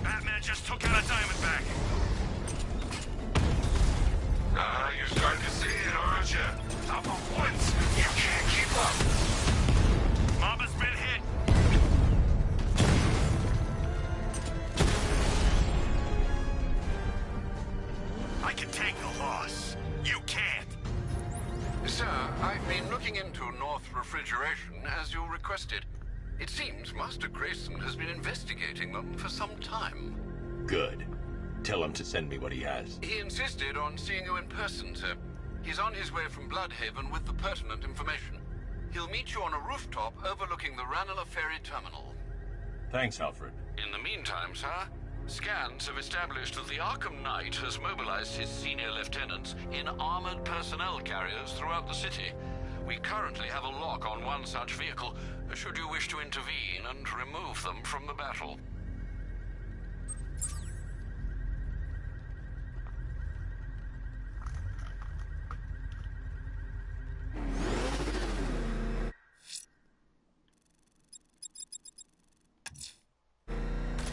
Batman just took out a Diamondback.
You're starting to see it, aren't you? Top of woods. You can't keep up.
Mama's been hit. I can take the loss. You can't.
Sir, I've been looking into North Refrigeration as you requested. It seems Master Grayson has been investigating them for some time.
Good. Tell him to send me what he has.
He insisted on seeing you in person, sir. He's on his way from Bloodhaven with the pertinent information. He'll meet you on a rooftop overlooking the Ranelagh Ferry Terminal.
Thanks, Alfred.
In the meantime, sir, scans have established that the Arkham Knight has mobilized his senior lieutenants in armored personnel carriers throughout the city. We currently have a lock on one such vehicle, should you wish to intervene and remove them from the battle.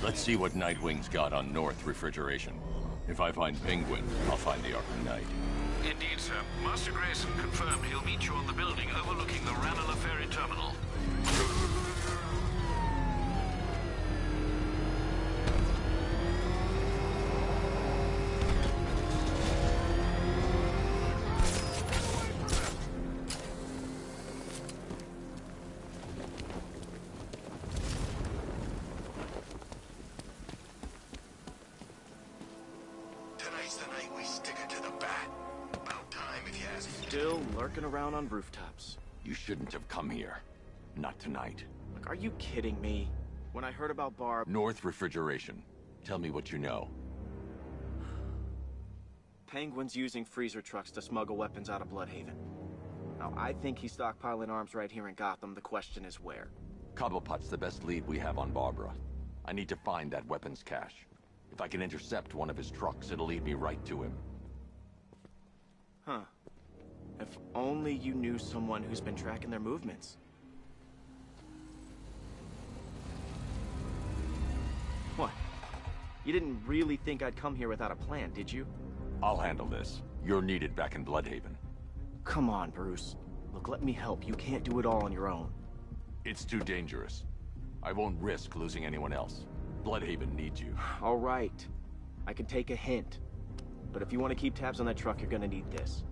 Let's see what Nightwing's got on North Refrigeration. If I find Penguin, I'll find the Arkham Knight.
Indeed, sir. Master Grayson confirmed he'll meet you on the building overlooking the Ranelagh Ferry Terminal.
Still lurking around on rooftops.
You shouldn't have come here. Not tonight.
Like, are you kidding me? When I heard about Barb...
North Refrigeration. Tell me what you know.
Penguin's using freezer trucks to smuggle weapons out of Bloodhaven. Now, I think he's stockpiling arms right here in Gotham. The question is where.
Cobblepot's the best lead we have on Barbara. I need to find that weapons cache. If I can intercept one of his trucks, it'll lead me right to him.
Huh. If only you knew someone who's been tracking their movements. What? You didn't really think I'd come here without a plan, did you?
I'll handle this. You're needed back in Bloodhaven.
Come on, Bruce. Look, let me help. You can't do it all on your own.
It's too dangerous. I won't risk losing anyone else. Bloodhaven needs you.
All right. I can take a hint. But if you want to keep tabs on that truck, you're gonna need this.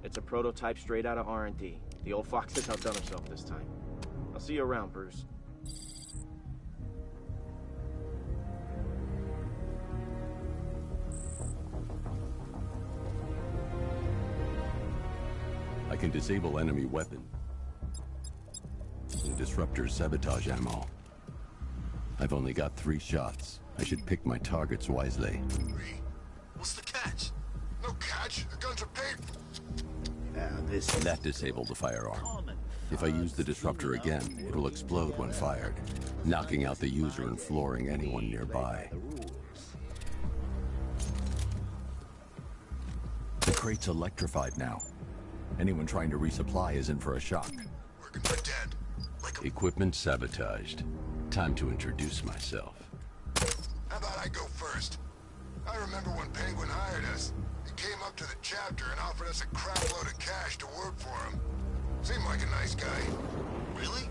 It's a prototype straight out of R&D. The old fox has outdone himself this time. I'll see you around, Bruce.
I can disable enemy weapon. The disruptor's sabotage ammo. I've only got 3 shots. I should pick my targets wisely.
What's the catch? No catch. The guns are paid.
That disabled the firearm. If I use the disruptor again, it will explode when fired, knocking out the user and flooring anyone nearby. The crate's electrified now. Anyone trying to resupply is in for a shock.
Working for dead.
Equipment sabotaged. Time to introduce myself.
How about I go first? I remember when Penguin hired us. He came up to the chapter and offered us a crap load of cash to work for him. Seemed like a nice guy. Really?